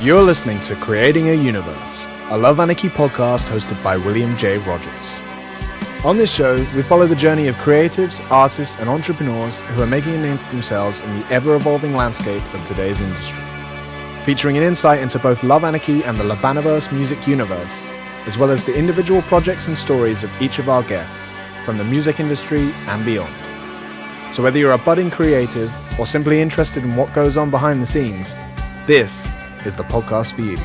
You're listening to Creating a Universe, a Love Anarchy podcast hosted by William J. Rogers. On this show, we follow the journey of creatives, artists, and entrepreneurs who are making a name for themselves in the ever-evolving landscape of today's industry, featuring an insight into both Love Anarchy and the Labaniverse music universe, as well as the individual projects and stories of each of our guests, from the music industry and beyond. So whether you're a budding creative or simply interested in what goes on behind the scenes, this is the podcast for you.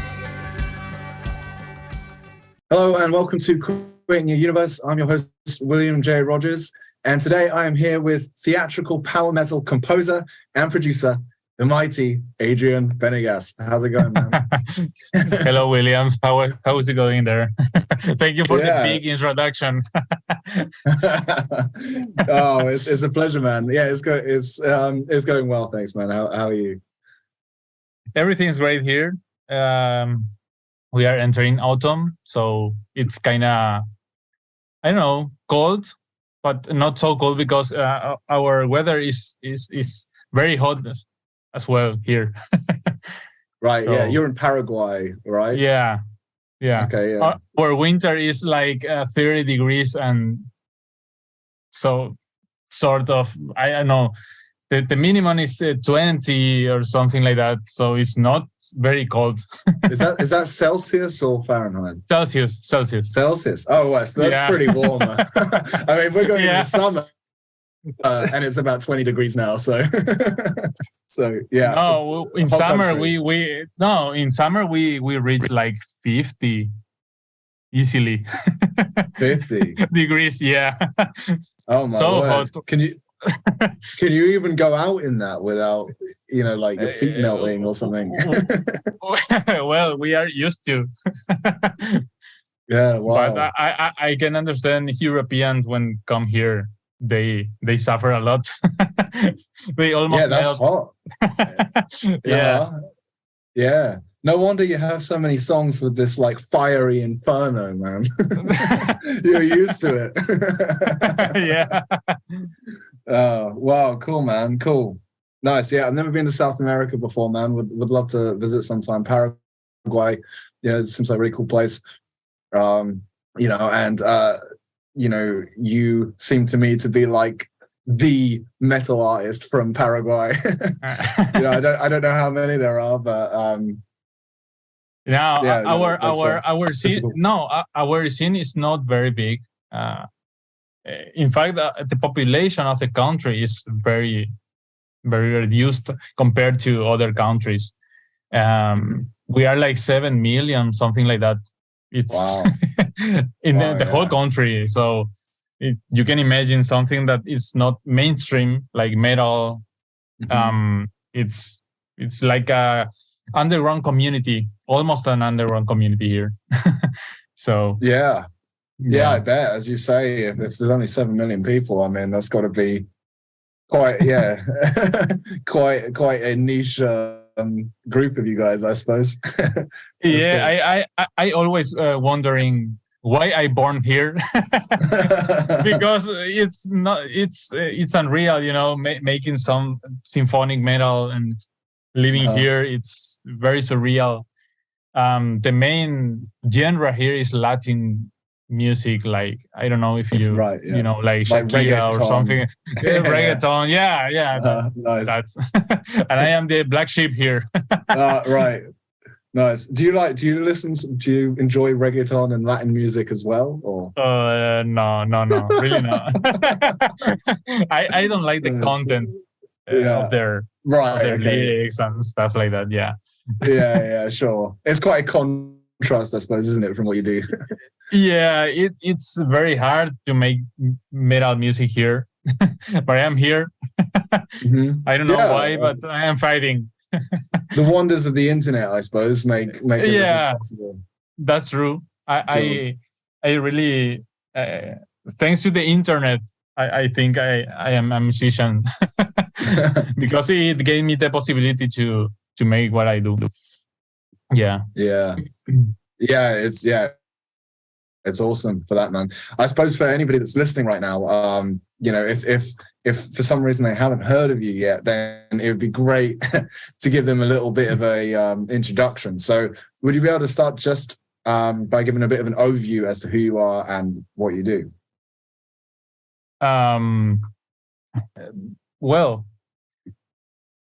Hello and welcome to Creating a Universe. I'm your host, William J. Rogers, and today I am here with theatrical power metal composer and producer, the mighty Adrian Benegas. How's it going, man? Hello, Williams. How is it going there? Thank you for the big introduction. Oh, it's a pleasure, man. Yeah, it's going well. Thanks, man. How are you? Everything's great here. We are entering autumn, so it's kind of, I don't know, cold, but not so cold because our weather is very hot as well here. Right. So, yeah, you're in Paraguay, right? Yeah. Okay. Yeah. Our winter is like 30 degrees, and so sort of, I don't know. The minimum is 20 or something like that, so it's not very cold. Is that Celsius or Fahrenheit? Celsius. Oh, well, so that's pretty warm. I mean, we're going into summer, and it's about 20 degrees now. So, yeah. No, in summer in summer we reach like 50 easily. 50 degrees, yeah. Oh my so word. Hot. Can you even go out in that without, like your feet melting or something? Well, we are used to. Yeah, wow. But I can understand Europeans when come here, they suffer a lot. They almost that's melt. Hot. Yeah. No wonder you have so many songs with this like fiery inferno, man. You're used to it. Yeah. Oh, wow, cool, man. Cool. Nice. Yeah, I've never been to South America before, man. Would love to visit sometime. Paraguay, it seems like a really cool place. And you seem to me to be like the metal artist from Paraguay. I don't know how many there are, but our scene our scene is not very big. In fact, the population of the country is very, very reduced compared to other countries. We are like 7 million, something like that. It's wow. in the whole country. So you can imagine something that is not mainstream, like metal. Mm-hmm. It's like a underground community, almost an underground community here. So yeah, I bet. As you say, if there's only 7 million people, I mean, that's got to be quite, quite a niche group of you guys, I suppose. Yeah, I always wondering why I born here, because it's unreal, making some symphonic metal and living here. It's very surreal. The main genre here is Latin music, like I don't know if you like Shakira or something. Reggaeton, yeah. Nice. That's and I am the black sheep here. Right, nice. Do you enjoy reggaeton and Latin music as well, or? No, really not. I don't like the content of their lyrics and stuff like that. Yeah, sure. It's quite a contrast, I suppose, isn't it, from what you do? Yeah, it's very hard to make metal music here, but I am here. Mm-hmm. I don't know why, but I am fighting. The wonders of the internet, I suppose, make it possible. That's true. I really, thanks to the internet, I think I am a musician because it gave me the possibility to make what I do. Yeah. It's awesome for that, man. I suppose for anybody that's listening right now, if if for some reason they haven't heard of you yet, then it would be great to give them a little bit of a introduction. So would you be able to start just by giving a bit of an overview as to who you are and what you do? Well,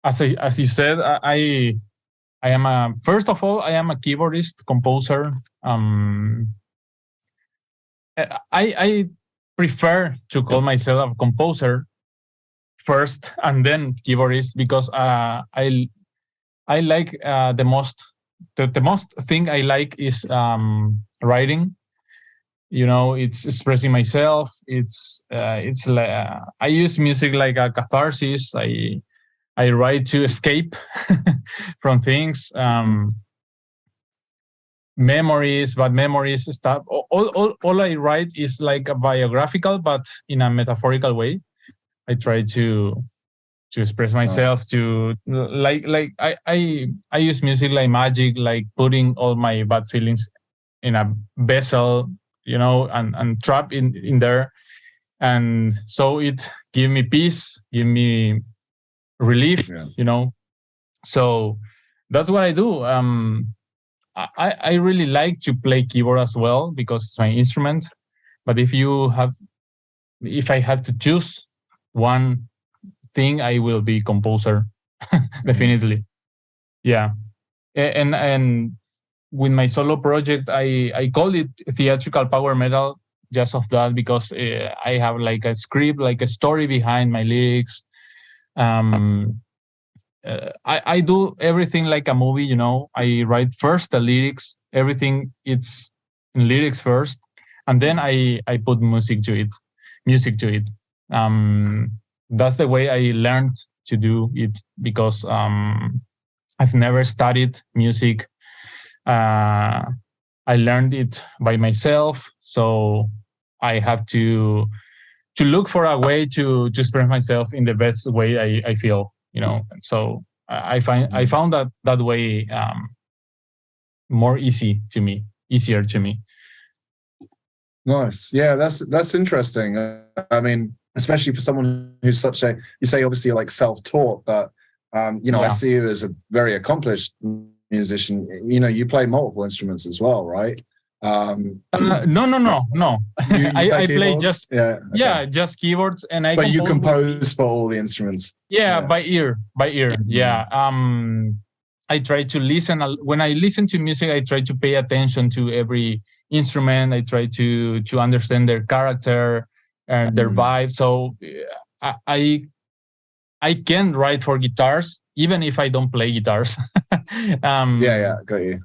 as you said, I am first of all, I am a keyboardist, composer. I prefer to call myself a composer first and then keyboardist, because I like the most thing I like is writing. It's expressing myself. It's like I use music like a catharsis. I write to escape from things, memories, bad memories, stuff. All I write is like a biographical, but in a metaphorical way. I try to express myself. Nice. To like I use music like magic, like putting all my bad feelings in a vessel, and trap in there, and so it give me peace, give me relief. So that's what I do. I really like to play keyboard as well because it's my instrument. But if I have to choose one thing, I will be composer, definitely. Yeah, and with my solo project, I call it theatrical power metal, just of that, because I have like a script, like a story behind my lyrics. I do everything like a movie. I write first the lyrics, everything it's in lyrics first, and then I put music to it. That's the way I learned to do it, because I've never studied music. I learned it by myself, so I have to look for a way to express myself in the best way I feel. So I found that way easier to me. Nice. Yeah, that's interesting. I mean, especially for someone who's you say obviously you're like self-taught, but yeah. I see you as a very accomplished musician. You play multiple instruments as well, right? No. I play just just keyboards, and But you compose for all the instruments. Yeah, by ear. Yeah. I try to listen. When I listen to music, I try to pay attention to every instrument. I try to understand their character and their vibe. So I can write for guitars, even if I don't play guitars. Got you.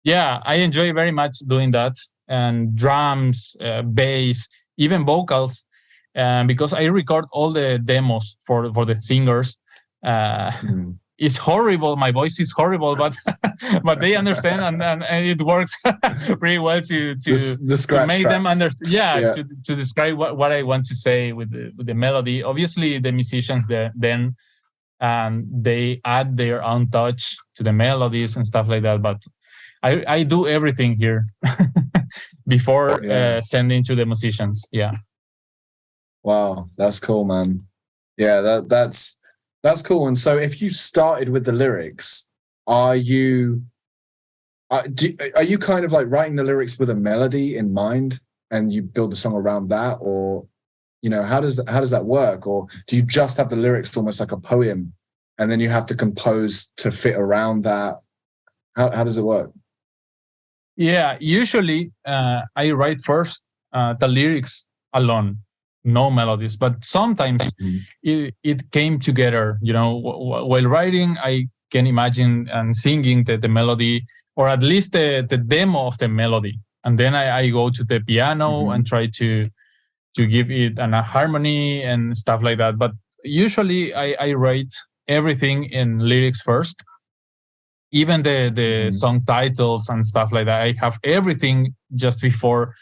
Yeah, I enjoy very much doing that, and drums, bass, even vocals, because I record all the demos for the singers. It's horrible. My voice is horrible, but they understand, and it works pretty well to make them understand. Yeah. To describe what I want to say with the melody. Obviously, the musicians then they add their own touch to the melodies and stuff like that. But I do everything here before sending to the musicians. Yeah. Wow, that's cool, man. Yeah, that's cool. And so, if you started with the lyrics, are you kind of like writing the lyrics with a melody in mind, and you build the song around that, or how does that work? Or do you just have the lyrics almost like a poem, and then you have to compose to fit around that? How does it work? Yeah, usually I write first the lyrics alone, no melodies, but sometimes it came together. While writing, I can imagine and singing the melody, or at least the demo of the melody, and then I go to the piano and try to give it a harmony and stuff like that. But usually I write everything in lyrics first. Even the song titles and stuff like that, I have everything just before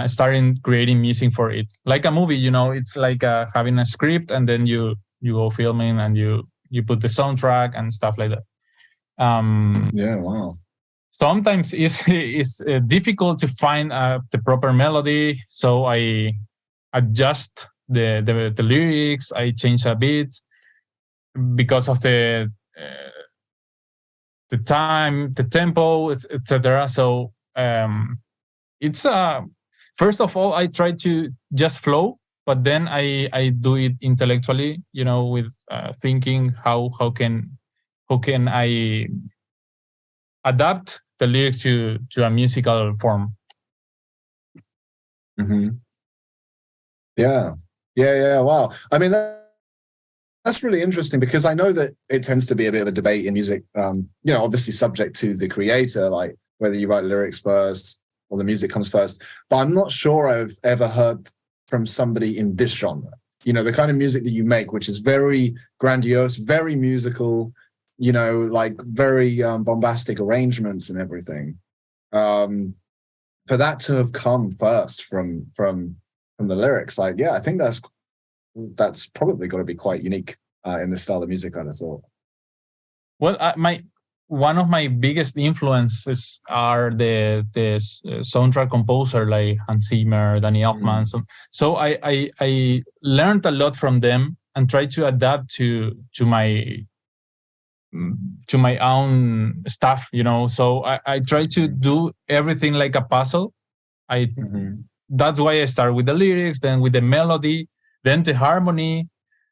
starting creating music for it. Like a movie, it's like having a script, and then you go filming, and you put the soundtrack and stuff like that. Wow. Sometimes it's difficult to find the proper melody, so I adjust the lyrics. I change a bit because of the time, the tempo, etc. So it's first of all, I try to just flow, but then I do it intellectually, with thinking how can I adapt the lyrics to a musical form. Mm-hmm. Yeah. Wow. I mean, that's really interesting, because I know that it tends to be a bit of a debate in music, obviously subject to the creator, like whether you write lyrics first or the music comes first. But I'm not sure I've ever heard from somebody in this genre, the kind of music that you make, which is very grandiose, very musical, like very bombastic arrangements and everything. For that to have come first from the lyrics, like, yeah, I think that's probably got to be quite unique in this style of music, I'd have thought. Well, one of my biggest influences are the soundtrack composer like Hans Zimmer, Danny Elfman. So I learned a lot from them and tried to adapt to my own stuff, So I try to do everything like a puzzle. That's why I start with the lyrics, then with the melody, then the harmony.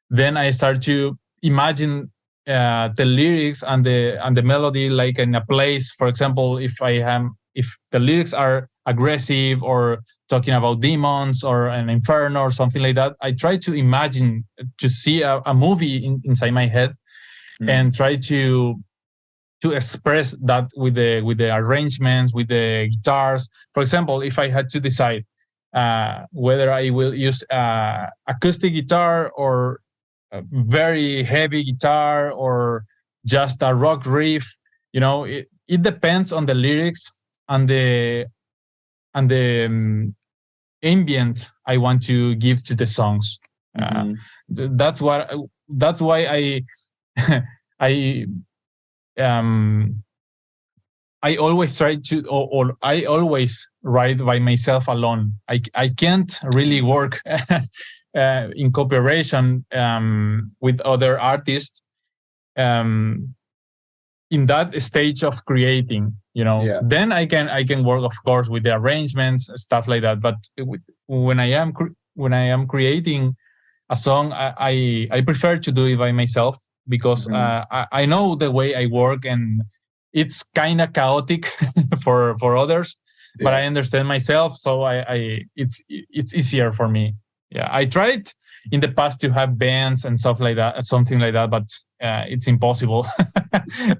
Then I start to imagine the lyrics and the melody like in a place. For example, if the lyrics are aggressive or talking about demons or an inferno or something like that, I try to imagine, to see a movie inside my head, and try to express that with the arrangements, with the guitars. For example, if I had to decide whether I will use acoustic guitar or a very heavy guitar or just a rock riff, it depends on the lyrics and the ambient I want to give to the songs. That's why I always try to, or I always write by myself alone. I can't really work in cooperation with other artists in that stage of creating. Then I can work, of course, with the arrangements, stuff like that. But when I am creating a song, I prefer to do it by myself, because I know the way I work, and it's kind of chaotic for others, but I understand myself, so it's easier for me. Yeah, I tried in the past to have bands and something like that, but it's impossible.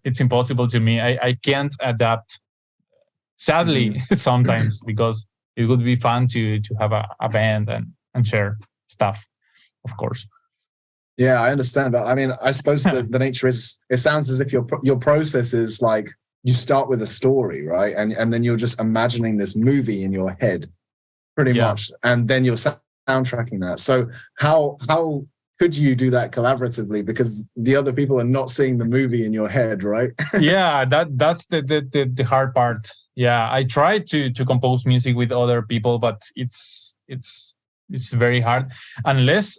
It's impossible to me. I can't adapt, sadly, sometimes, because it would be fun to have a band and share stuff, of course. Yeah, I understand that. I mean, I suppose the nature is, it sounds as if your process is like, you start with a story, right? And then you're just imagining this movie in your head, pretty much. And then you're soundtracking that. So how could you do that collaboratively? Because the other people are not seeing the movie in your head, right? Yeah, that's the hard part. Yeah, I try to compose music with other people, but it's very hard unless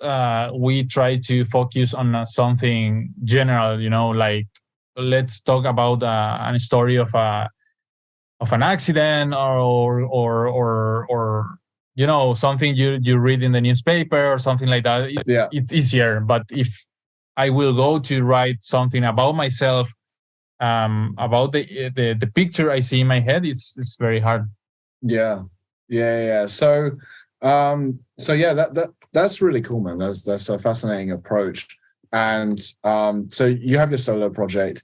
we try to focus on something general, like, let's talk about a story of an accident or something you read in the newspaper or something like that. It's easier. But if I will go to write something about myself, about the picture I see in my head, it's very hard. Yeah. So that's really cool, man. That's a fascinating approach. And so you have your solo project.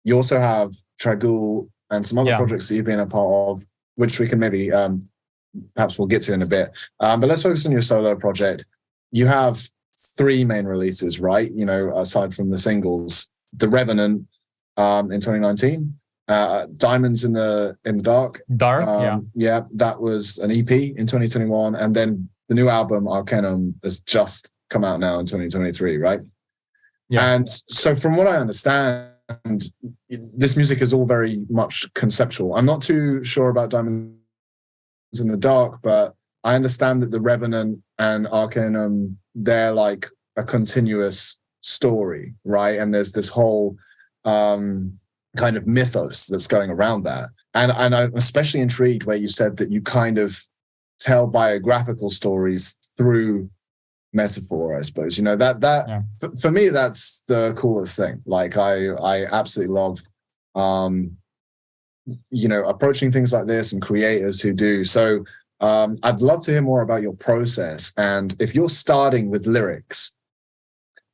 You also have Tragul and some other projects that you've been a part of, which we can maybe perhaps we'll get to in a bit. But let's focus on your solo project. You have 3 main releases, right? Aside from the singles, The Revenant in 2019, Diamonds in the Dark. That was an EP in 2021, and then the new album Arcanum has just come out now in 2023, right? And so from what I understand, this music is all very much conceptual. I'm not too sure about Diamonds in the Dark, but I understand that The Revenant and Arcanum they're like a continuous story, right? And there's this whole kind of mythos that's going around that. And I'm especially intrigued where you said that you kind of tell biographical stories through metaphor, I suppose. You know, for me, that's the coolest thing. Like I absolutely love you know, approaching things like this and creators who do. So I'd love to hear more about your process. And if you're starting with lyrics,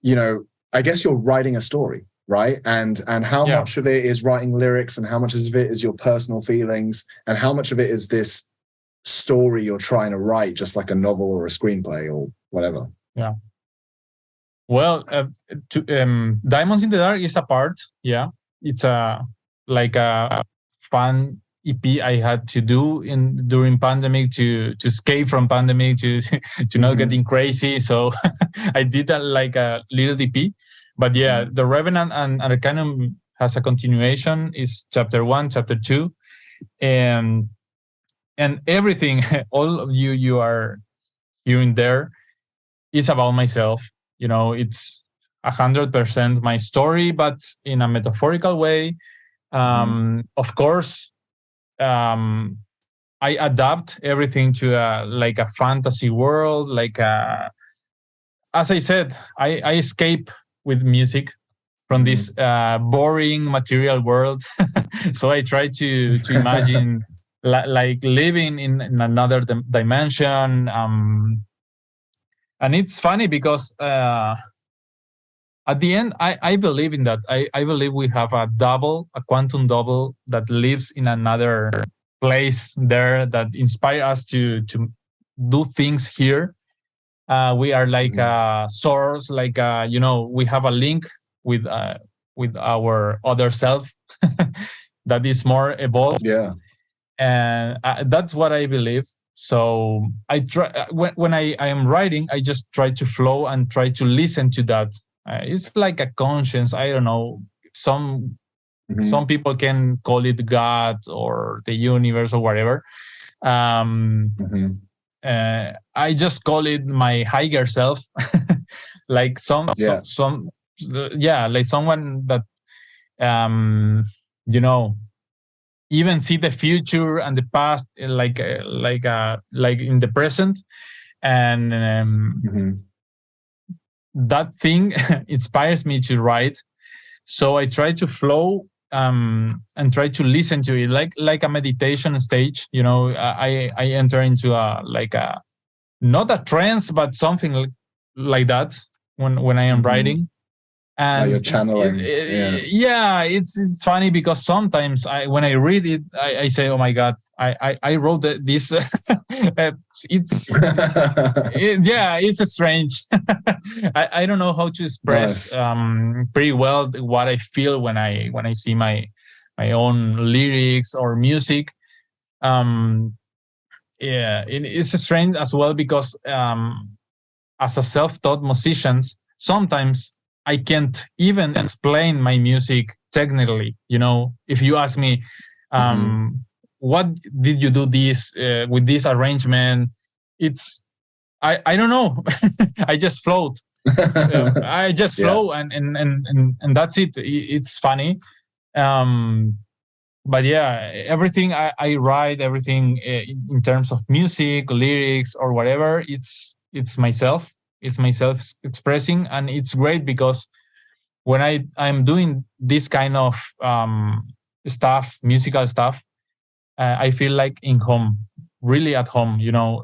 you know, I guess you're writing a story, right? And how much of it is writing lyrics, and how much of it is your personal feelings, and how much of it is this story you're trying to write, just like a novel or a screenplay or whatever? Yeah. Well, Diamonds in the Dark is a part. Yeah, it's like a fun EP I had to do during pandemic to escape from pandemic, to not getting crazy. So I did that like a little EP. But yeah, The Revenant and Arcanum has a continuation. Is chapter 1, chapter 2, and everything, all of you are hearing there, is about myself. You know, it's 100% my story, but in a metaphorical way. Of course, I adapt everything to like a fantasy world. Like as I said, I escape with music from this boring material world. So I try to imagine like living in another dimension. And it's funny because at the end, I believe in that. I believe we have a quantum double that lives in another place there that inspire us to do things here. We are like a source, like you know, we have a link with our other self that is more evolved. Yeah, and that's what I believe. So I try when I am writing, I just try to flow and try to listen to that. It's like a conscience. I don't know. Some people can call it God or the universe or whatever. I just call it my higher self, like like someone that you know, even see the future and the past, like in the present, and that thing inspires me to write. So I try to flow and try to listen to it like a meditation stage. You know, I enter into a not a trance, but something like that when I am writing. And you're channeling. It's funny because sometimes when I read it, I say, "Oh my God, I wrote this." It's strange. I don't know how to express pretty well what I feel when I see my own lyrics or music. It's strange as well because as a self-taught musician, sometimes I can't even explain my music technically. You know, if you ask me, what did you do this with this arrangement? It's I don't know. I just float. I just flow and that's it. It's funny. But yeah, everything I write, everything in terms of music, lyrics, or whatever, it's myself. It's myself expressing, and it's great because when I'm doing this kind of stuff, musical stuff, I feel like in home, really at home. You know,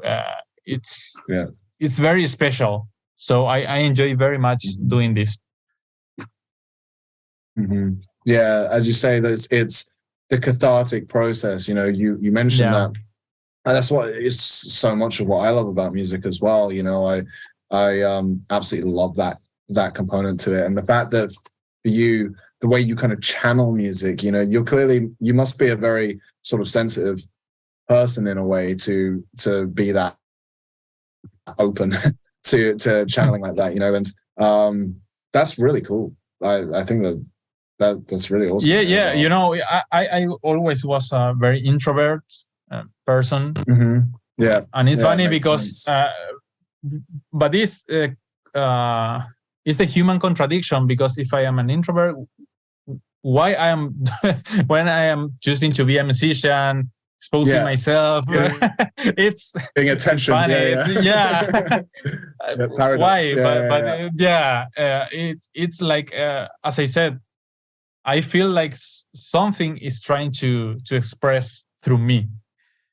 it's very special. So I enjoy very much doing this. Yeah, as you say, that it's the cathartic process. You know, you mentioned that, and that's what is so much of what I love about music as well. You know, I absolutely love that component to it, and the fact that for you, the way you kind of channel music, you know, you must be a very sort of sensitive person in a way to be that open to channeling like that, you know, and that's really cool. I think that's really awesome. Yeah. You know, I always was a very introvert person. Yeah, and it's funny because but this it's the human contradiction, because if I am an introvert, why I am when I am choosing to be a musician, exposing myself, it's getting attention. Funny. Paradox. Why? It's like as I said, I feel like something is trying to express through me.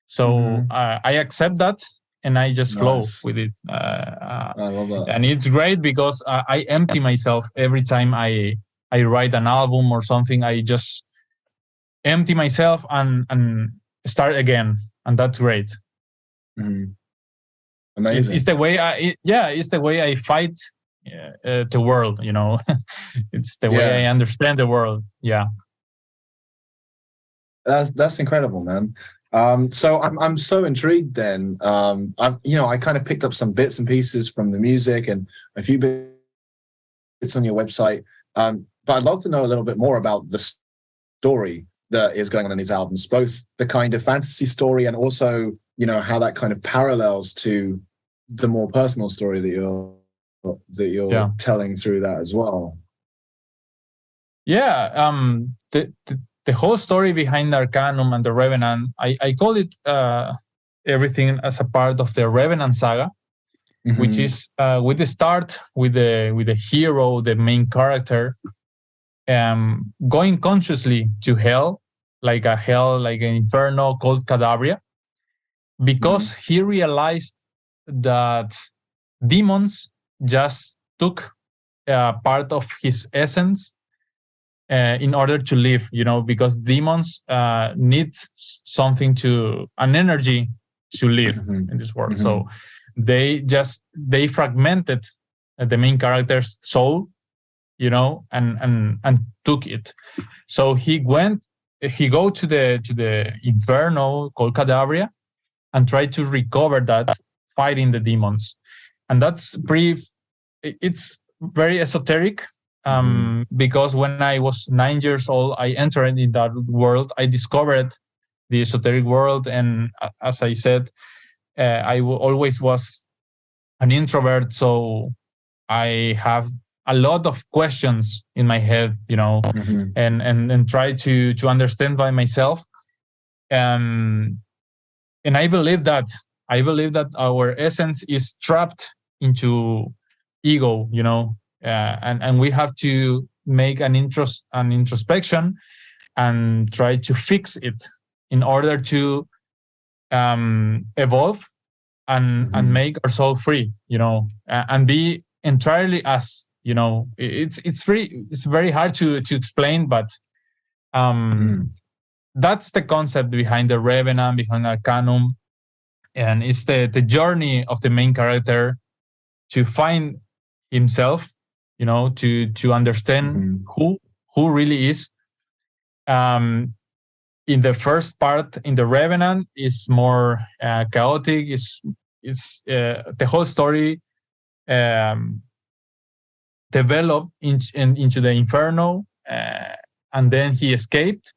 So I accept that, and I just flow with it. I love that. And it's great because I empty myself every time I write an album or something. I just empty myself and start again, and that's great. Amazing. It's the way it's the way I fight the world. It's the way I understand the world. Yeah, that's incredible, man. So I'm so intrigued. Then I kind of picked up some bits and pieces from the music and a few bits on your website. But I'd love to know a little bit more about the story that is going on in these albums, both the kind of fantasy story and also, how that kind of parallels to the more personal story that you're telling through that as well. Yeah. The whole story behind Arcanum and the Revenant, I call it everything as a part of the Revenant saga, which is with the start with the hero, the main character, going consciously to hell, like an inferno called Cadabria, because he realized that demons just took part of his essence in order to live, because demons need an energy to live in this world. So they fragmented the main character's soul, and took it. So he go to the inferno called Cadabria and tried to recover that, fighting the demons. And that's it's very esoteric, because when I was 9 years old, I entered in that world. I discovered the esoteric world, and as I said, I always was an introvert, so I have a lot of questions in my head, and try to understand by myself. And I believe that our essence is trapped into ego, and we have to make an introspection and try to fix it in order to evolve and make our soul free, and be entirely us. It's very hard to explain, but that's the concept behind the Revenant, behind Arcanum, and it's the journey of the main character to find himself, to understand who really is. In the first part, in the Revenant, is more chaotic. It's the whole story developed into the inferno, and then he escaped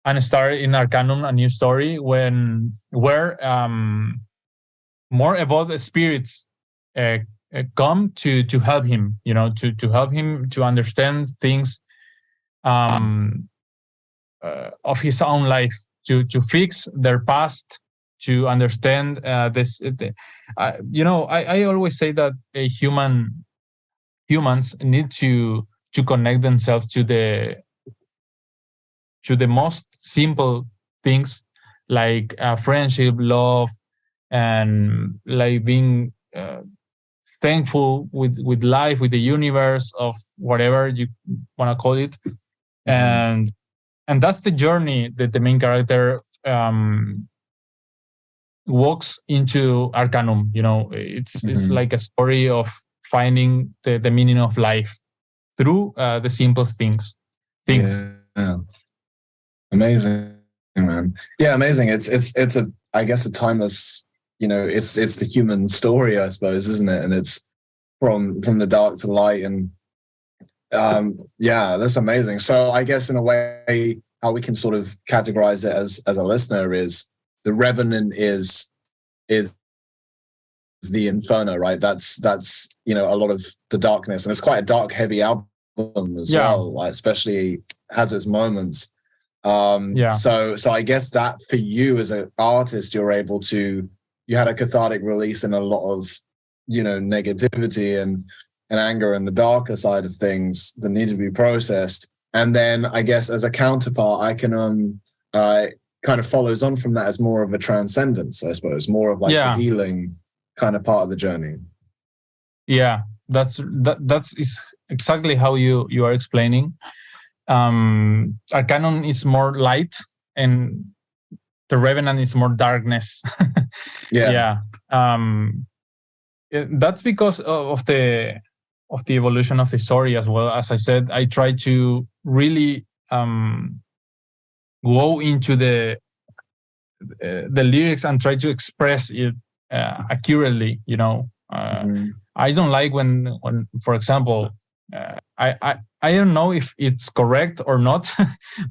and started in Arcanum a new story where more evolved spirits come to help him, to help him to understand things of his own life, to fix their past, to understand this. I always say that humans need to connect themselves to the most simple things, like friendship, love, and like being thankful with life, with the universe, of whatever you want to call it. And that's the journey that the main character walks into Arcanum. It's like a story of finding the meaning of life through the simplest things. Yeah. Amazing, man. Yeah, amazing. It's I guess a timeless, it's the human story, I suppose, isn't it? And it's from the dark to light, and that's amazing. So I guess in a way, how we can sort of categorize it as a listener is the Revenant is the Inferno, right? That's a lot of the darkness, and it's quite a dark, heavy album as well. Like, especially has its moments. So I guess that for you as an artist, you had a cathartic release in a lot of negativity and anger and the darker side of things that need to be processed. And then I guess as a counterpart, Arcanum kind of follows on from that as more of a transcendence, I suppose, more of like the healing kind of part of the journey. Yeah, that's exactly how you are explaining. Arcanum is more light, and the Revenant is more darkness. That's because of the evolution of the story as well. As I said, I try to really go into the lyrics and try to express it accurately. I don't like when for example, I don't know if it's correct or not,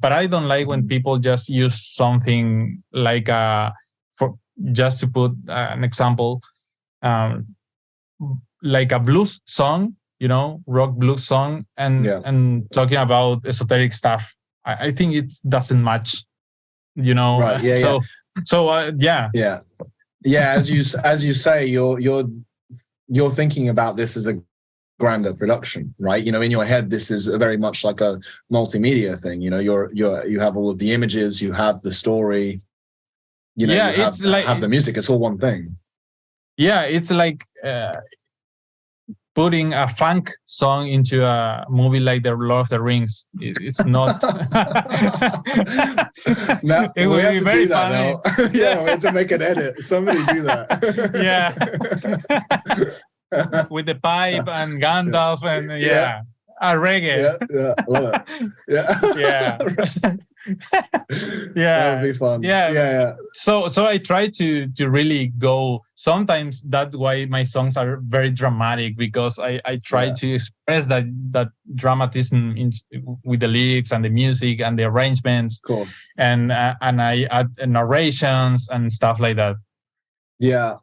but I don't like when people just use something like just to put an example, like a blues song, rock blues song, and talking about esoteric stuff. I think it doesn't match, Right. As you say, you're thinking about this as a grander production, right? In your head, this is very much like a multimedia thing. You have all of the images, you have the story, it's have the music. It's all one thing. Yeah, it's like putting a funk song into a movie like The Lord of the Rings. It's not. No, it would be very funny. We have to make an edit. Somebody do that. With the pipe and Gandalf and a reggae. Love it. That would be fun. So I try to really go. Sometimes that's why my songs are very dramatic, because I try to express that dramatism with the lyrics and the music and the arrangements. Cool. And I add narrations and stuff like that. Yeah,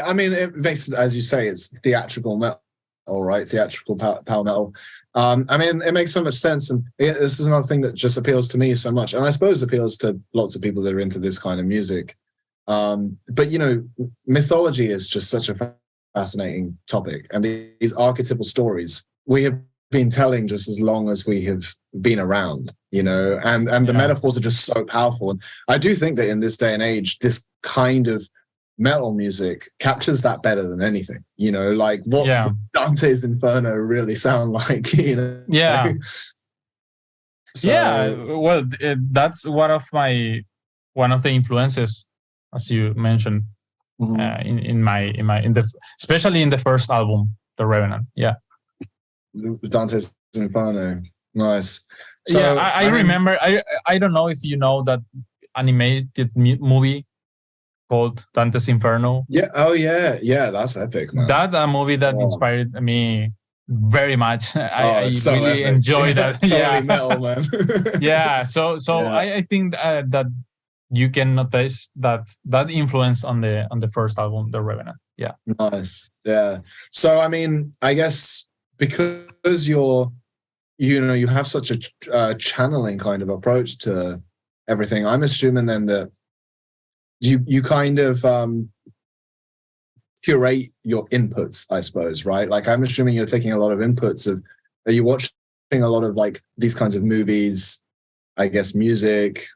I mean, it makes, as you say, it's theatrical metal, right? Theatrical power metal. I mean, it makes so much sense, and this is another thing that just appeals to me so much, and I suppose appeals to lots of people that are into this kind of music. But mythology is just such a fascinating topic, and these archetypal stories we have been telling just as long as we have been around, and the metaphors are just so powerful. And I do think that in this day and age, this kind of metal music captures that better than anything, like what Dante's Inferno really sound like, Well, that's one of the influences, as you mentioned, especially in the first album, The Revenant. Dante's Inferno. Nice. So I remember, I don't know if you know that animated movie called Dante's Inferno. That's epic, man. That's a movie that inspired me very much. I really enjoyed that. Totally metal, man. I think that you can notice that influence on the first album, The Revenant. Nice. So I mean, I guess because you have such a channeling kind of approach to everything, I'm assuming then that you kind of curate your inputs, I suppose, right? Like, I'm assuming you're taking a lot of inputs are you watching a lot of like these kinds of movies, I guess music,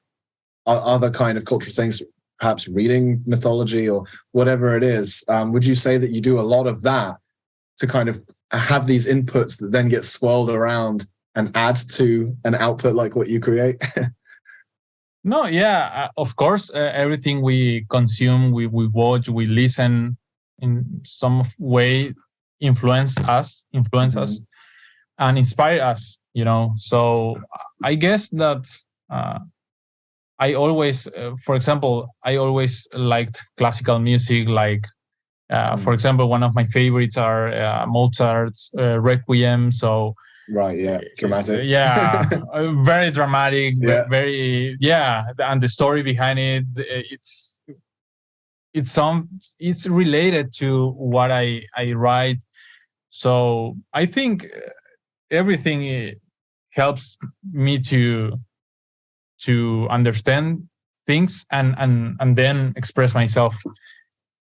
other kind of cultural things, perhaps reading mythology or whatever it is. Would you say that you do a lot of that to kind of have these inputs that then get swirled around and add to an output like what you create? No, of course, everything we consume, we watch, we listen, in some way influence us and inspire us, So I guess that I always, for example, I always liked classical music. Like, for example, one of my favorites are Mozart's Requiem. So. Right, dramatic. Very dramatic, very, and the story behind it, it's related to what I write. So I think everything helps me to understand things and then express myself.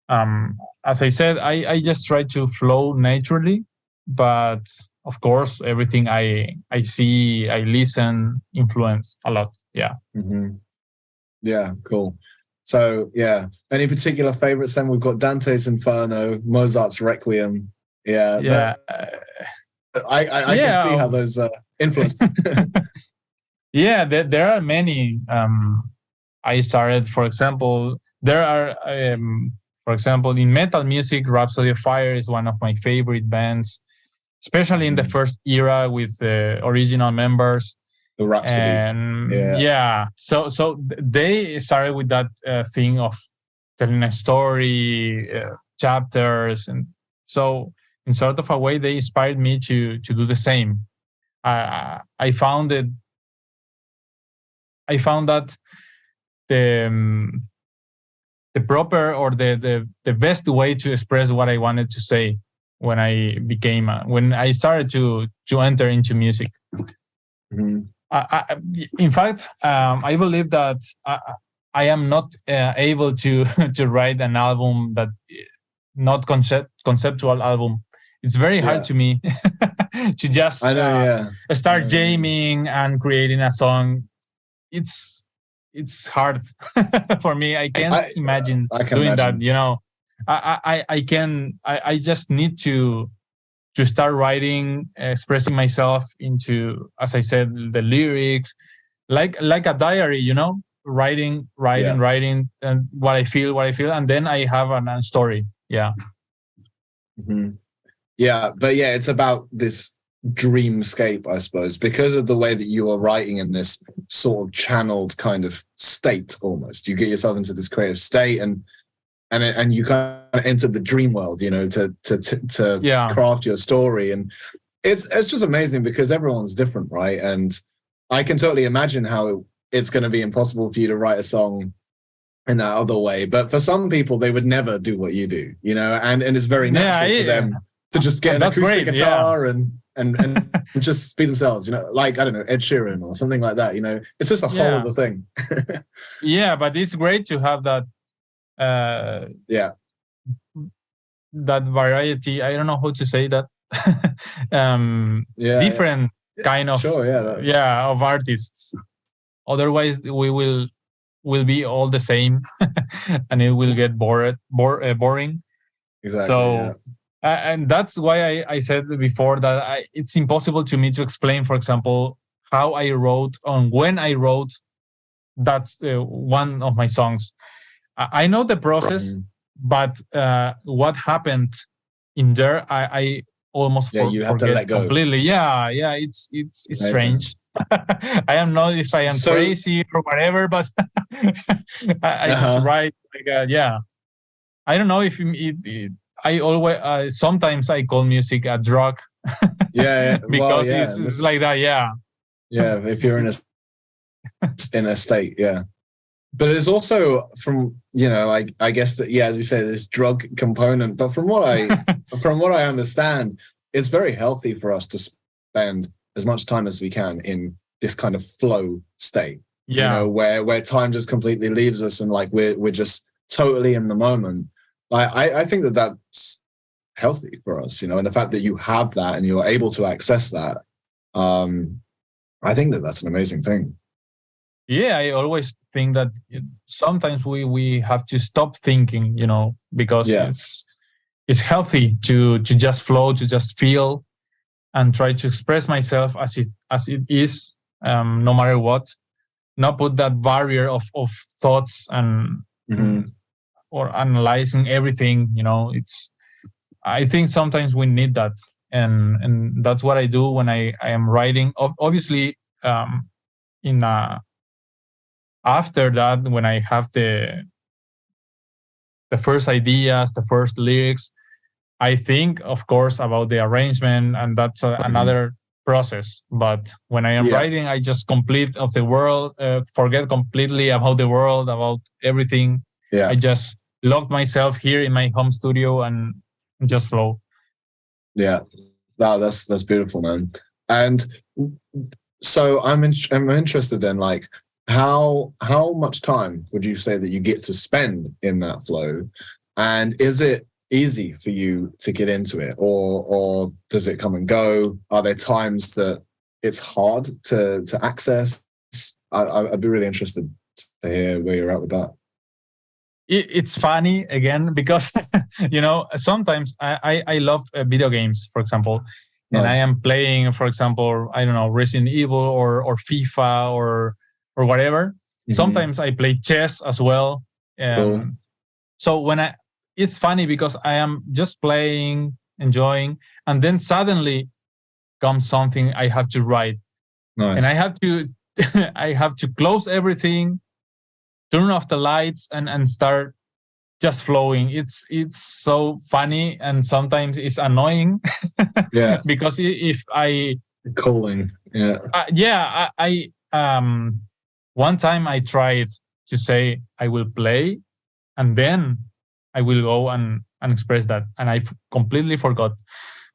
As I said, I just try to flow naturally, but of course, everything I see, I listen, influence a lot. Yeah. Mm-hmm. Yeah, cool. So, yeah, any particular favorites then? We've got Dante's Inferno, Mozart's Requiem. Yeah. Yeah. I can see how those influence. Yeah, there are many. I started, for example, there are, for example, in metal music, Rhapsody of Fire is one of my favorite bands, especially in the first era with the original members. The Rhapsody. And so they started with that thing of telling a story, chapters, and so in sort of a way they inspired me to do the same. I found that the proper or the best way to express what I wanted to say when I started to enter into music. Mm-hmm. In fact, I believe that I am not able to write an album that not conceptual album. It's very hard to me to just start jamming and creating a song. It's hard for me. I can't imagine doing that. You know, I just need to start writing, expressing myself into, as I said, the lyrics, like a diary, you know, writing, and what I feel, and then I have a story. Yeah. Mm-hmm. Yeah, but yeah, it's about this dreamscape, I suppose, because of the way that you are writing in this sort of channeled kind of state. Almost, you get yourself into this creative state, and you kind of enter the dream world, you know, to craft your story. And it's just amazing because everyone's different, right? And I can totally imagine how it's going to be impossible for you to write a song in that other way. But for some people, they would never do what you do, you know, and it's very natural for them to just get an acoustic guitar and just be themselves, you know, like, I don't know, Ed Sheeran or something like that, you know. It's just a whole other thing. Yeah, but it's great to have that that variety. I don't know how to say that. Different kind of of artists. Otherwise we will be all the same and it will get boring. Exactly. So and that's why I said before that it's impossible to me to explain, for example, how I wrote on when I wrote that's one of my songs. I know the process, but what happened in there, I almost you have forget to let go completely. Yeah, it's strange. I don't know if I am crazy or whatever, but I just write like I don't know if I always sometimes I call music a drug. Because it's like that. Yeah, if you're in a state, but there's also, from, you know, I guess that, as you say, this drug component. But from what I understand, it's very healthy for us to spend as much time as we can in this kind of flow state. You know, where time just completely leaves us and like we're just totally in the moment. I think that's healthy for us, you know, and the fact that you have that and you're able to access that, I think that's an amazing thing. Yeah, I always think that sometimes we have to stop thinking, you know, because it's healthy to just flow, to just feel, and try to express myself as it is, no matter what. Not put that barrier of thoughts and or analyzing everything, you know. I think sometimes we need that, and that's what I do when I am writing. Obviously, after that, when I have the first ideas, the first lyrics, I think, of course, about the arrangement, and that's another process. But when I am writing, I just complete of the world, forget completely about the world, about everything. I just lock myself here in my home studio and just flow. Yeah, that's beautiful, man. And so I'm interested then, like how much time would you say that you get to spend in that flow, and is it easy for you to get into it, or does it come and go? Are there times that it's hard to access? I'd be really interested to hear where you're at with that. It's funny again because sometimes I love video games, for example, and I am playing, for example, I don't know, Resident Evil or FIFA or whatever. Mm-hmm. Sometimes I play chess as well. Cool. So it's funny because I am just playing, enjoying, and then suddenly comes something I have to write. Nice. And I have to close everything, turn off the lights, and start just flowing. It's so funny, and sometimes it's annoying. Yeah. Because if I calling, I one time I tried to say I will play, and then I will go and express that, and I completely forgot.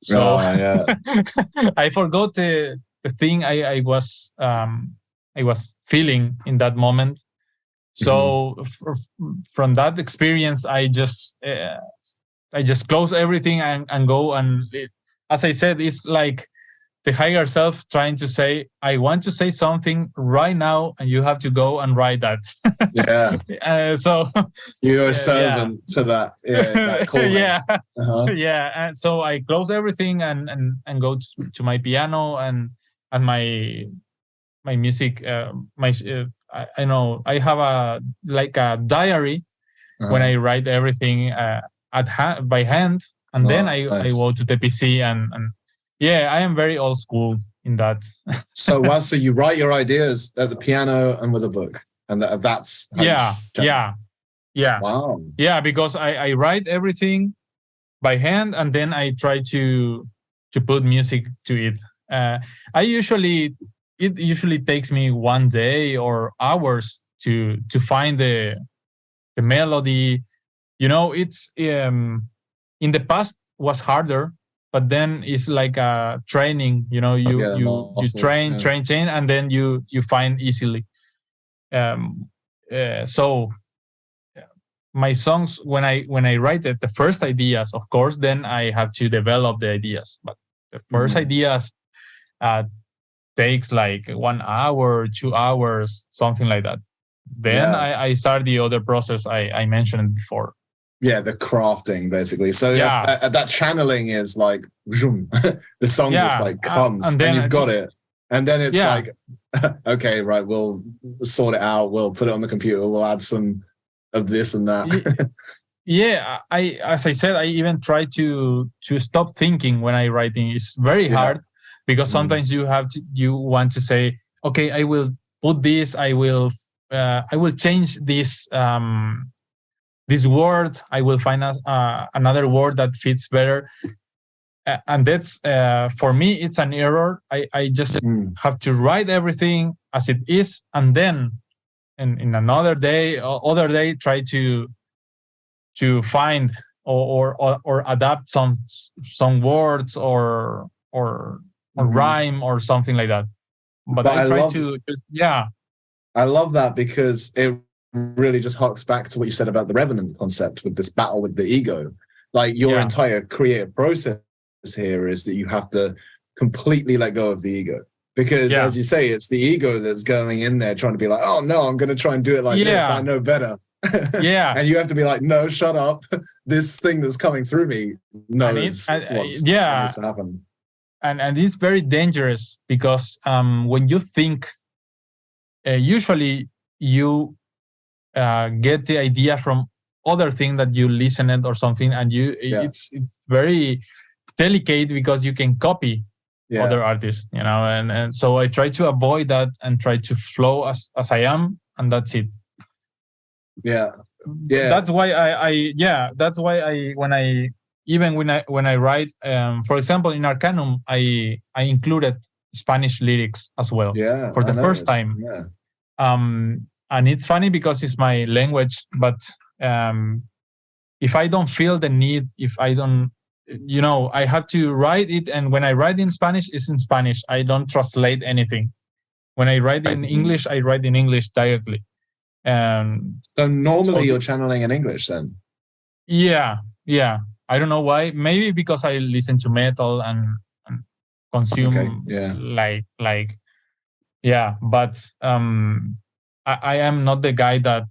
So I forgot the thing I was feeling in that moment. So from that experience, I just close everything and go. And as I said, it's like the higher self trying to say, I want to say something right now, and you have to go and write that. Yeah. So you're a servant to that. Yeah. That calling. Yeah. Uh-huh. Yeah. And so I close everything and go to my piano and my music. I know I have a diary when I write everything by hand, and then I go to the PC and I am very old school in that. So you write your ideas at the piano and with a book, and that's yeah. Wow. Yeah, because I write everything by hand, and then I try to put music to it. It usually takes me one day or hours to find the melody. It's in the past was harder, but then it's like a training. You train, and then you find easily. So my songs, when I write it, the first ideas, of course, then I have to develop the ideas. But the first ideas takes like 1 hour, 2 hours, something like that. Then I start the other process I mentioned before. Yeah, the crafting basically. So that channeling is like the song just like comes and you've got it, and then it's like okay, right, we'll sort it out, we'll put it on the computer, we'll add some of this and that. As I said, I even try to stop thinking when I writing. It's very hard because sometimes you want to say, okay, I will put this, I will change this this word, I will find another word that fits better, and that's for me it's an error. I just have to write everything as it is, and then in another day or other day try to find or adapt some words or rhyme or something like that. But I try to I love that because it really just harks back to what you said about the Revenant concept with this battle with the ego. Like your entire creative process here is that you have to completely let go of the ego. Because as you say, it's the ego that's going in there trying to be like, oh no, I'm going to try and do it like this. I know better. And you have to be like, no, shut up. This thing that's coming through me knows what's to happen. And it's very dangerous because when you think, usually you get the idea from other thing that you listened or something, and it's very delicate because you can copy other artists, and so I try to avoid that and try to flow as I am, and that's it. That's why I when I write, for example, in Arcanum, I included Spanish lyrics as well for the first time. And it's funny because it's my language, but if I don't feel the need, if I don't, I have to write it. And when I write in Spanish, it's in Spanish. I don't translate anything. When I write in English, I write in English directly. So normally you're channeling in English then? Yeah. I don't know why. Maybe because I listen to metal and consume but I am not the guy that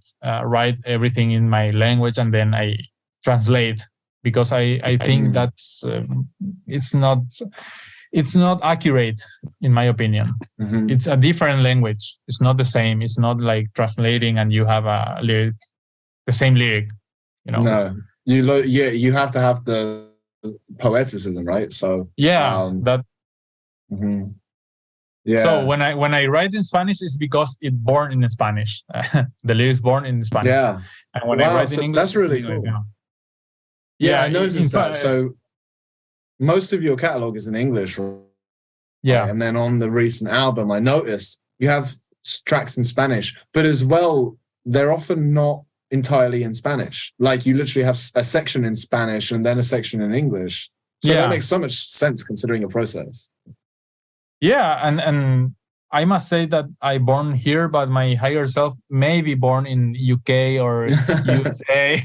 write everything in my language and then I translate, because I think that's it's not accurate in my opinion. It's a different language. It's not the same. It's not like translating and you have a lyric, the same lyric. No, you have to have the poeticism, right? So that. Yeah. So when I write in Spanish, it's because it's born in Spanish. The lyrics born in Spanish. Yeah. And when I write in English, that's really cool. Yeah, I noticed that. So most of your catalog is in English, right? Yeah. And then on the recent album, I noticed you have tracks in Spanish, but as well, they're often not entirely in Spanish. Like you literally have a section in Spanish and then a section in English. So that makes so much sense considering your process. Yeah, and I must say that I born here, but my higher self may be born in UK or USA.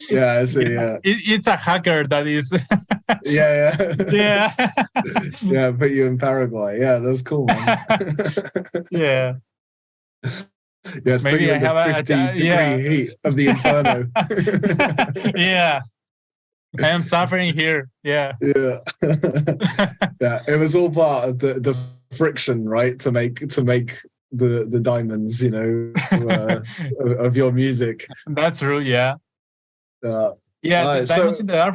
Yeah, I see. Yeah, it's a hacker that is. Yeah. Put you in Paraguay. Yeah, that's cool, man. Yeah. Yes, maybe put you in the 50-degree heat of the inferno. Yeah. I am suffering here. Yeah. Yeah. It was all part of the friction, right? To make the diamonds, of your music. That's true. Yeah. Diamonds in the Dark.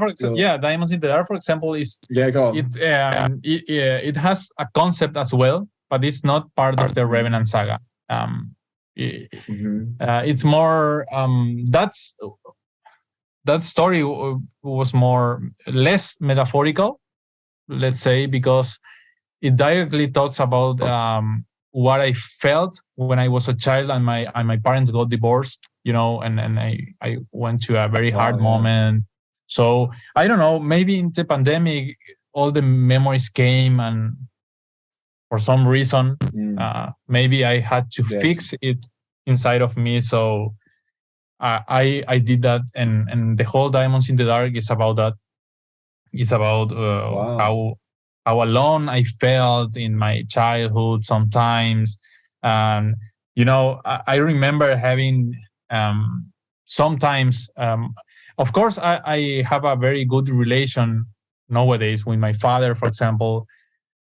Diamonds in the Dark, for example, is go on. It has a concept as well, but it's not part of the Revenant saga. It's more that story was less metaphorical, let's say, because it directly talks about what I felt when I was a child and my parents got divorced, and I went to a very hard moment. So I don't know, maybe in the pandemic, all the memories came, and for some reason, maybe I had to fix it inside of me. So I did that, and the whole Diamonds in the Dark is about that. It's about how alone I felt in my childhood sometimes. And I remember having sometimes, of course, I have a very good relation nowadays with my father, for example.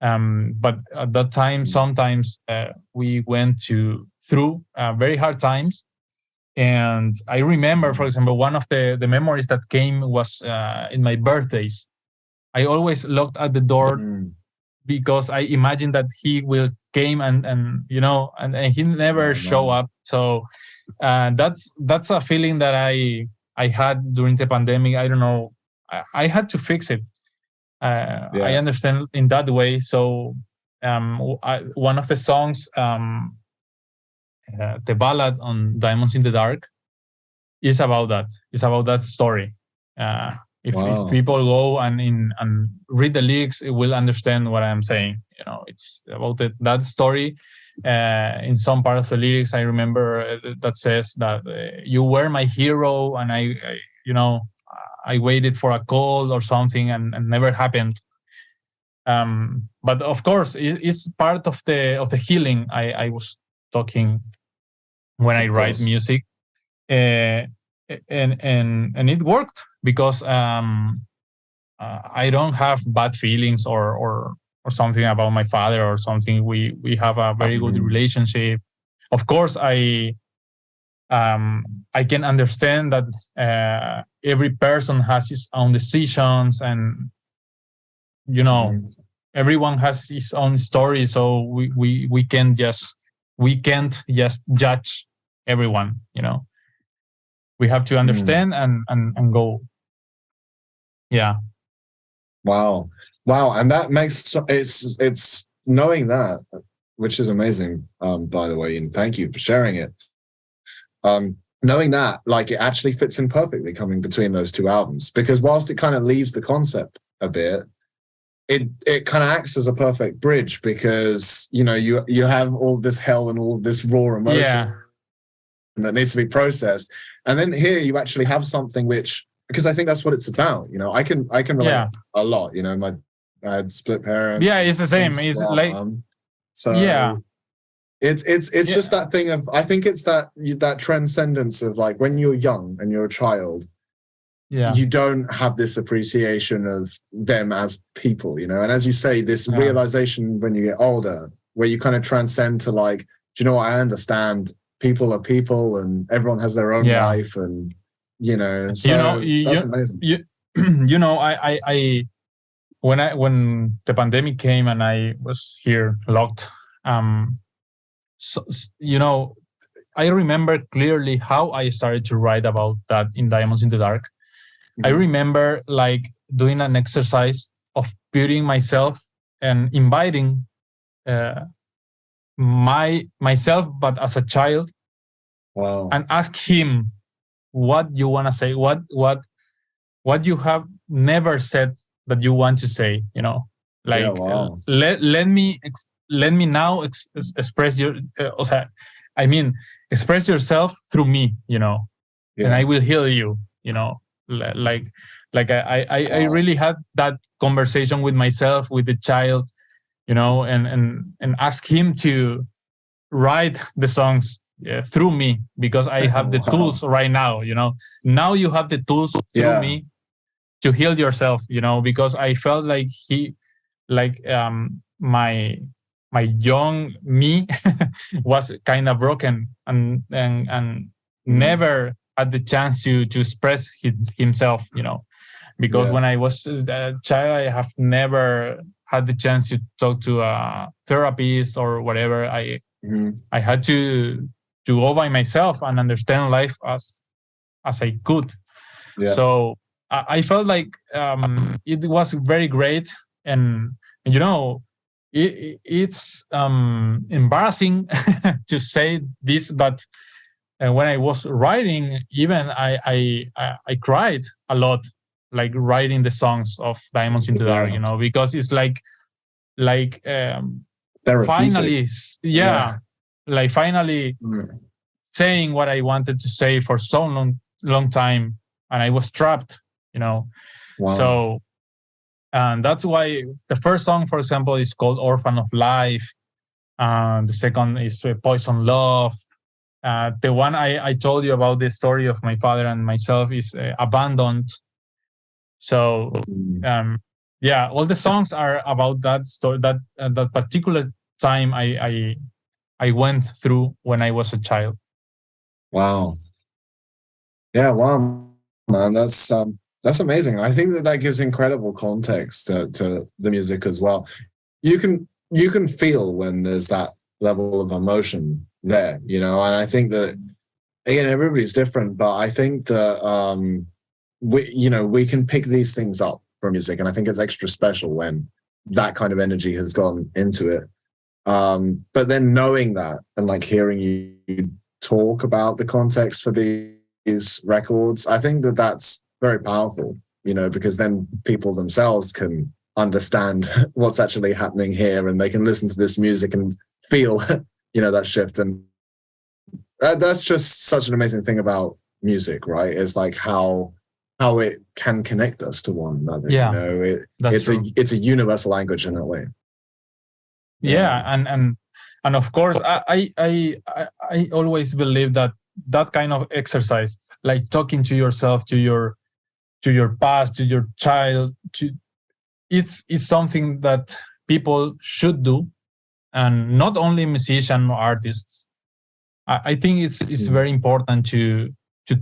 But at that time, sometimes we went through very hard times. And I remember, for example, one of the memories that came was in my birthdays. I always looked at the door because I imagined that he will came and he never show up. So that's a feeling that I had during the pandemic. I don't know. I had to fix it. I understand in that way. So one of the songs, the ballad on Diamonds in the Dark, is about that. It's about that story. If people go and read the lyrics, it will understand what I'm saying. It's about that story. In some parts of the lyrics, I remember that says that you were my hero, and I waited for a call or something, and never happened. But of course, it's part of the healing I was talking when I write music, and it worked because I don't have bad feelings or something about my father or something. We have a very good relationship. Of course, I can understand that every person has his own decisions, and everyone has his own story. So we can't just judge everyone. We have to understand and go. Yeah. Wow. And that makes it's knowing that, which is amazing, by the way, and thank you for sharing it. knowing that, like, it actually fits in perfectly coming between those two albums, because whilst it kind of leaves the concept a bit, it kind of acts as a perfect bridge, because, you know, you have all this hell and all this raw emotion that needs to be processed. And then here you actually have something which, because I think that's what it's about, you know, I can relate a lot, you know, I had split parents. Yeah, it's the same. It's like, it's just that thing of, I think it's that transcendence of, like, when you're young and you're a child, you don't have this appreciation of them as people, you know. And as you say, this realization when you get older, where you kind of transcend to, like, do you know what, I understand people are people and everyone has their own life, and, you know, so that's amazing. You know, I when the pandemic came and I was here locked, so, you know, I remember clearly how I started to write about that in Diamonds in the Dark. I remember, like, doing an exercise of putting myself and inviting myself, but as a child, and ask him what you want to say, what you have never said that you want to say, you know, like, let me now express your, I mean, express yourself through me, you know, and I will heal you, you know. Like I really had that conversation with myself, with the child, you know, and ask him to write the songs through me, because I have the tools right now, you know. Now you have the tools through me to heal yourself, you know, because I felt like my young me was kind of broken and never had the chance to express himself, you know, because when I was a child, I have never had the chance to talk to a therapist or whatever. I had to go by myself and understand life as I could. So I felt like it was very great, and you know, it's embarrassing to say this, but when I was writing, even I cried a lot, like writing the songs of Diamonds in the Dark, you know, because it's like finally, like finally saying what I wanted to say for so long time, and I was trapped, you know. So, and that's why the first song, for example, is called Orphan of Life, and the second is Poison Love. The one I told you about, the story of my father and myself, is Abandoned. So all the songs are about that story, that particular time I went through when I was a child. Wow. Yeah, wow, man, that's amazing. I think that gives incredible context to the music as well. You can feel when there's that level of emotion there, you know. And I think that, again, everybody's different, but I think that we can pick these things up from music, and I think it's extra special when that kind of energy has gone into it. But then knowing that and, like, hearing you talk about the context for these records, I think that that's very powerful, you know, because then people themselves can understand what's actually happening here, and they can listen to this music and feel, you know, that shift. And that's just such an amazing thing about music, right? It's like how it can connect us to one another. You know, it's a universal language in that way. And of course, I always believe that kind of exercise, like talking to yourself, to your past, to your child, it's something that people should do, and not only musicians or artists. I think it's very important to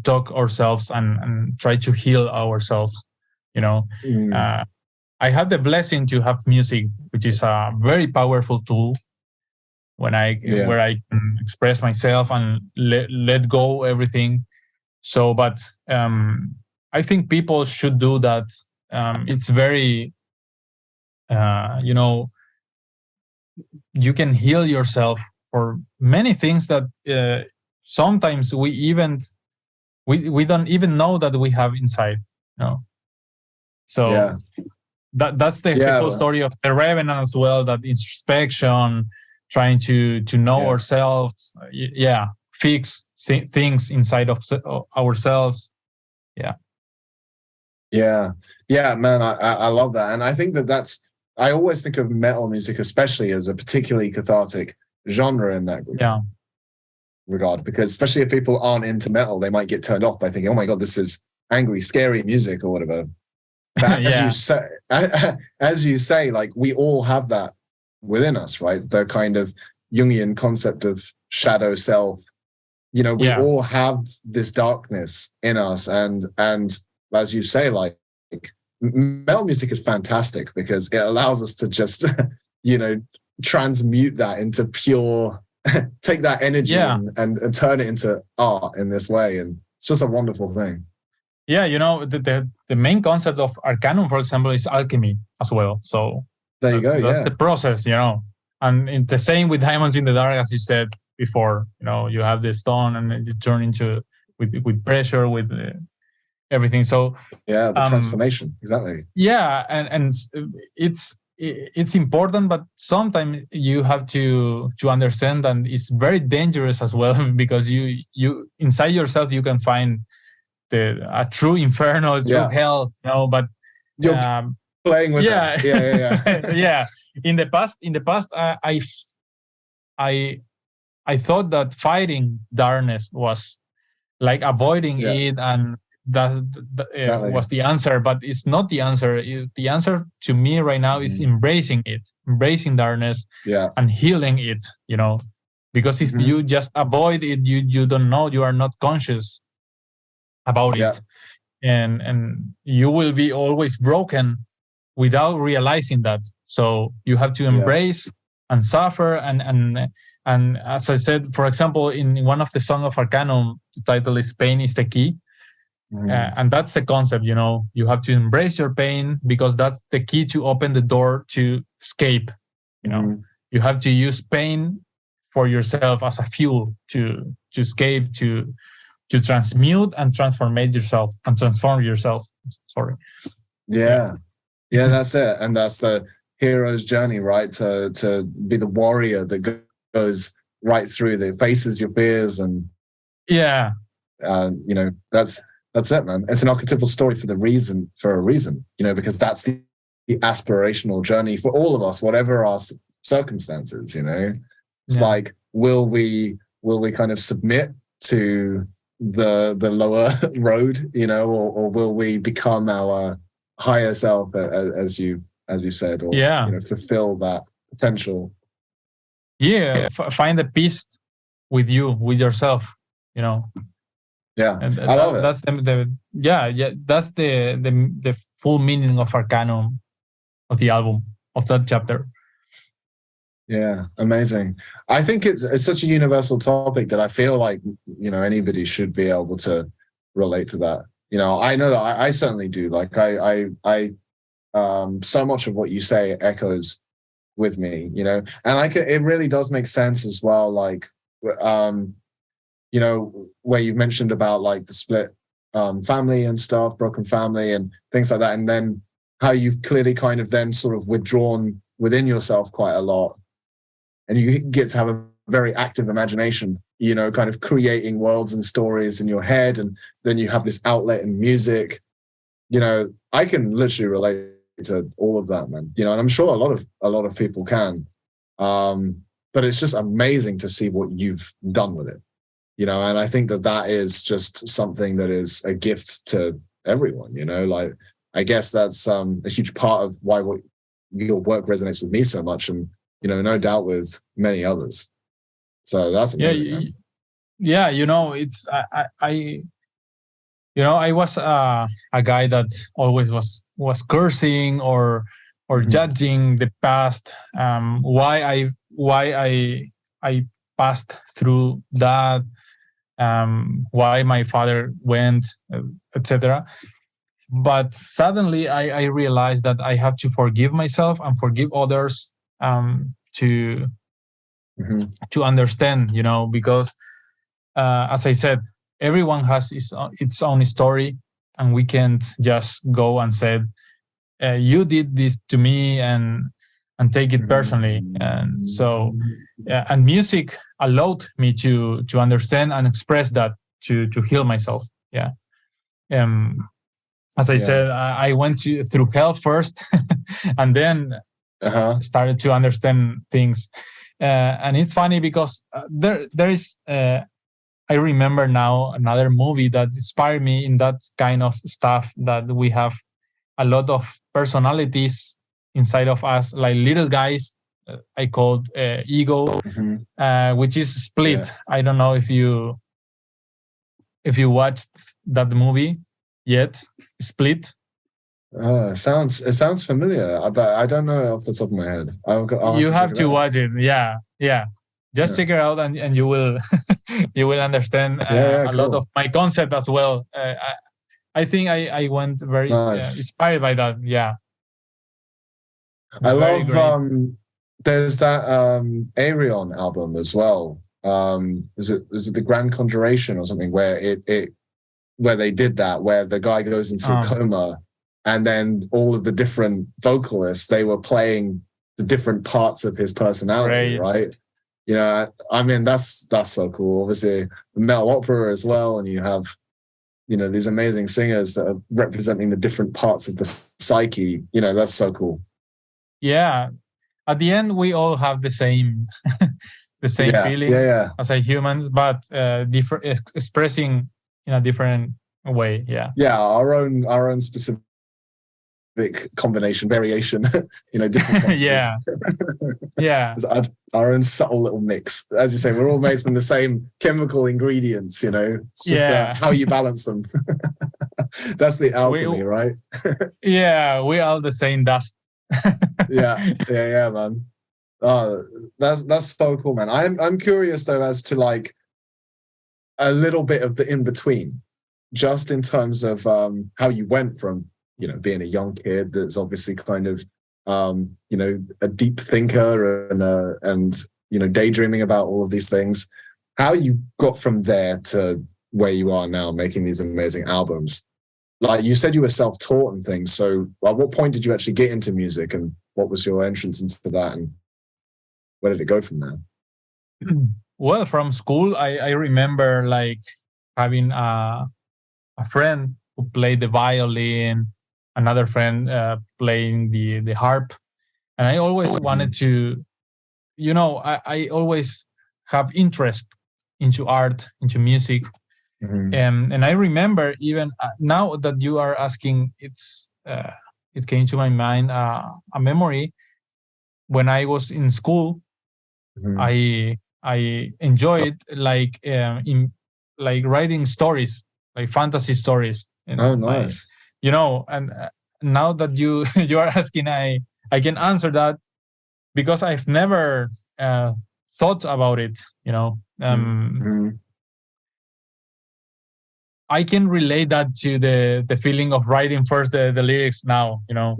talk ourselves and try to heal ourselves, you know. I had the blessing to have music, which is a very powerful tool where I can express myself and let go everything. So, but I think people should do that. It's very, you know, you can heal yourself for many things that sometimes we even we don't even know that we have inside, you know. So Yeah. that's the whole story of the Revenant as well, that introspection, trying to know ourselves, fix things inside of ourselves. Yeah, man, I love that. And I think I always think of metal music especially as a particularly cathartic genre in that regard, because especially if people aren't into metal, they might get turned off by thinking, oh my God, this is angry, scary music or whatever. But as you say, like, we all have that within us, right? The kind of Jungian concept of shadow self. You know, we all have this darkness in us, and as you say, like, metal music is fantastic because it allows us to just, you know, transmute that into pure, take that energy and turn it into art in this way, and it's just a wonderful thing. Yeah, you know, the main concept of Arcanum, for example, is alchemy as well. So there you go. That's the process, you know. And the same with Diamonds in the Dark, as you said before. You know, you have the stone, and then you turn into with pressure, with everything. So the transformation, exactly. Yeah, and it's important, but sometimes you have to understand, and it's very dangerous as well, because you inside yourself you can find a true inferno, true hell, you know. But you're playing with it. Yeah. In the past, I thought that fighting darkness was like avoiding it, and that was the answer. But it's not the answer. The answer to me right now is embracing it, embracing darkness, and healing it. You know, because if you just avoid it, you don't know, you are not conscious about it, and you will be always broken without realizing that. So you have to embrace and suffer, and as I said, for example, in one of the songs of Arcanum, the title is "Pain is the Key," and that's the concept. You know, you have to embrace your pain because that's the key to open the door to escape. You know, you have to use pain for yourself as a fuel to escape, to transmute and transform yourself. Sorry. Yeah, that's it. And that's the hero's journey, right? To be the warrior that goes right through, that faces your fears, and you know, that's it, man. It's an archetypal story for a reason, you know, because that's the aspirational journey for all of us, whatever our circumstances. You know, it's like, will we kind of submit to the lower road, you know, or will we become our higher self, as you said, or you know, fulfill that potential? Find the peace with yourself, you know. And I love it. That's that's the full meaning of Arcanum, of the album, of that chapter. Yeah, amazing. I think it's such a universal topic that I feel like, you know, anybody should be able to relate to that. You know, I know that I certainly do. Like, I so much of what you say echoes with me, you know, and it really does make sense as well. Like, you know, where you mentioned about like the split family and stuff, broken family and things like that, and then how you've clearly kind of then sort of withdrawn within yourself quite a lot. And you get to have a very active imagination, you know, kind of creating worlds and stories in your head. And then you have this outlet in music. You know, I can literally relate to all of that, man. You know, and I'm sure a lot of people can. But it's just amazing to see what you've done with it. You know, and I think that is just something that is a gift to everyone, you know. Like, I guess that's a huge part of why your work resonates with me so much, and, you know, no doubt with many others. So that's amazing. Yeah, you know, it's I you know, I was a guy that always was cursing or judging the past, why I passed through that, why my father went, etc. But suddenly I realized that I have to forgive myself and forgive others, to understand, you know, because as I said, everyone has its own story, and we can't just go and say, you did this to me, and take it personally. And so, and music allowed me to understand and express that, to heal myself. Yeah. As I said, I went through hell first, and then started to understand things. And it's funny because there is. I remember now another movie that inspired me in that kind of stuff, that we have a lot of personalities inside of us, like little guys. I called ego, which is split. Yeah. I don't know if you watched that movie yet. Split. It sounds familiar, but I don't know off the top of my head. You have to watch it. Yeah. Just check it out, and you will you will understand a lot of my concept as well. I think I went very inspired by that. Yeah. I love there's that Arion album as well. Is it the Grand Conjuration or something, where where they did that, where the guy goes into a coma, and then all of the different vocalists, they were playing the different parts of his personality, right? You know, I mean, that's so cool. Obviously, the metal opera as well, and you have, you know, these amazing singers that are representing the different parts of the psyche. You know, that's so cool. Yeah, at the end, we all have the same feeling as a humans, but different, expressing in a different way. Yeah, our own specific combination, variation. You know, different yeah. Our own subtle little mix. As you say, we're all made from the same chemical ingredients. You know, it's just how you balance them. That's the alchemy, right? Yeah, we are the same dust. yeah, man. That's so cool, man. I'm curious though as to like a little bit of the in between, just in terms of how you went from, you know, being a young kid that's obviously kind of you know, a deep thinker and you know, daydreaming about all of these things, how you got from there to where you are now, making these amazing albums. Like you said, you were self-taught and things. So at what point did you actually get into music, and what was your entrance into that, and where did it go from there? Well, from school, I remember like having a friend who played the violin, another friend playing the harp. And I always wanted to, you know, I always have interest into art, into music. And I remember, even now that you are asking, it came to my mind a memory when I was in school. I enjoyed like in like writing stories, like fantasy stories. Oh, nice. You know, and now that you are asking, I can answer that because I've never thought about it. You know, I can relate that to the feeling of writing first the lyrics now. You know,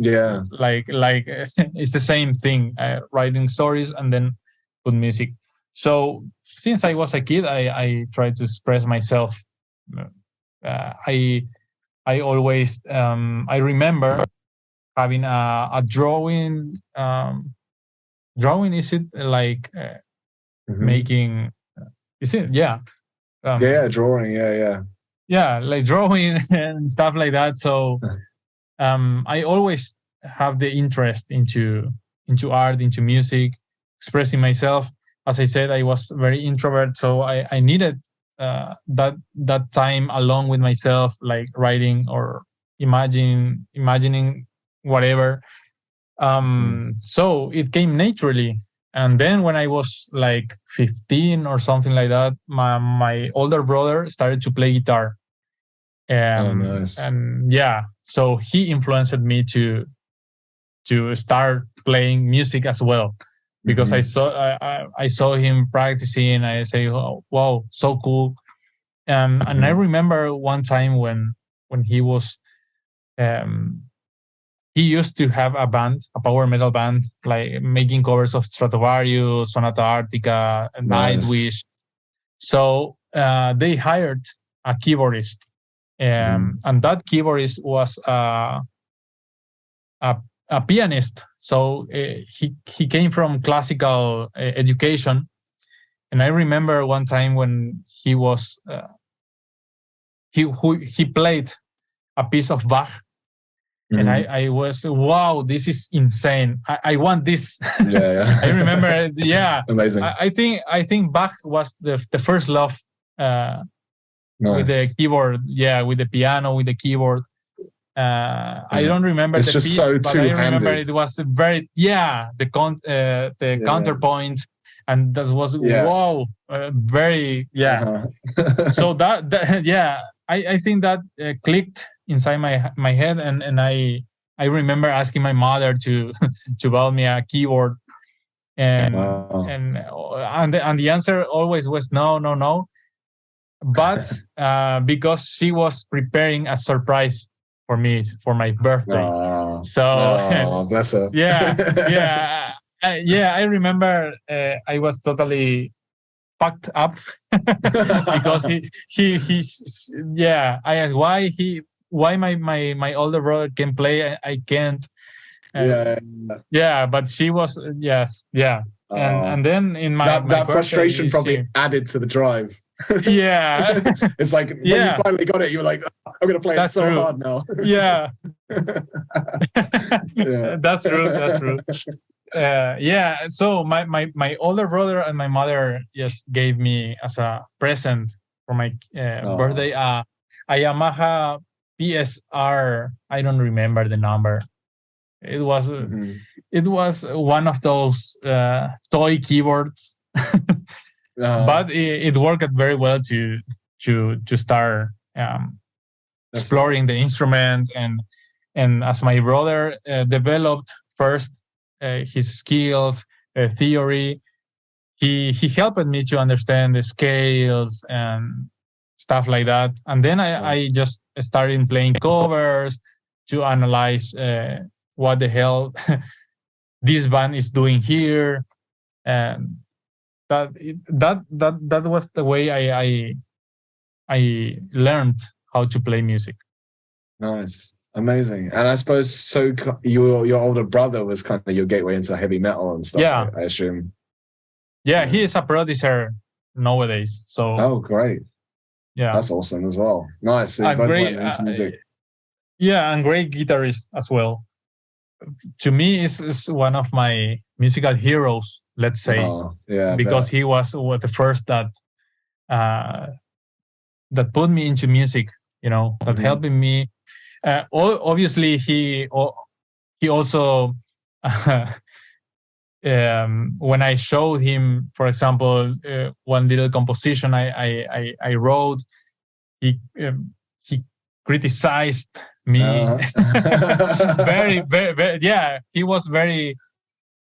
like it's the same thing, writing stories and then put music. So since I was a kid, I tried to express myself. I always I remember having a drawing. Drawing, is it like making? Is it? Yeah. Drawing. Yeah, like drawing and stuff like that. So I always have the interest into art, into music, expressing myself. As I said, I was very introvert, so I needed that time alone with myself, like writing or imagining whatever. So it came naturally. And then when I was like 15 or something like that, my older brother started to play guitar. Nice. And so he influenced me to start playing music as well, because I saw him practicing. I say, oh, wow, so cool. And I remember one time when he was he used to have a band, a power metal band, like making covers of Stratovarius, Sonata Arctica, Nightwish. So they hired a keyboardist, and that keyboardist was a pianist. So he came from classical education, and I remember one time when he was he played a piece of Bach. And I was, wow, this is insane. I want this. Yeah. I remember, Amazing. I think Bach was the first love with the keyboard. Yeah, with the piano, with the keyboard. I don't remember the piece, but I remember it was very the counterpoint, and that was wow, very So that I think that clicked inside my head, and I remember asking my mother to buy me a keyboard, and the answer always was no. But because she was preparing a surprise for me for my birthday, bless her. I remember I was totally fucked up because I asked why my older brother can play, I can't. But she was and then in my that frustration probably added to the drive. It's like when you finally got it, you were like, I'm gonna play it so hard now. That's true. So my older brother and my mother just gave me as a present for my birthday a Yamaha PSR. I don't remember the number. It was one of those toy keyboards, but it worked very well to start exploring the instrument, and as my brother developed first his skills, theory, he helped me to understand the scales and stuff like that, and then I just started playing covers to analyze what the hell this band is doing here, and that was the way I learned how to play music. Nice, amazing. And I suppose your older brother was kind of your gateway into heavy metal and stuff. Yeah, I assume. Yeah, he is a producer nowadays. So great. Yeah, that's awesome as well. Nice. So great into music. And great guitarist as well. To me, is one of my musical heroes, let's say, because he was the first that put me into music. That helping me. Obviously, he also when I showed him, for example, one little composition I wrote, he criticized me. Very, very, very. Yeah, he was very.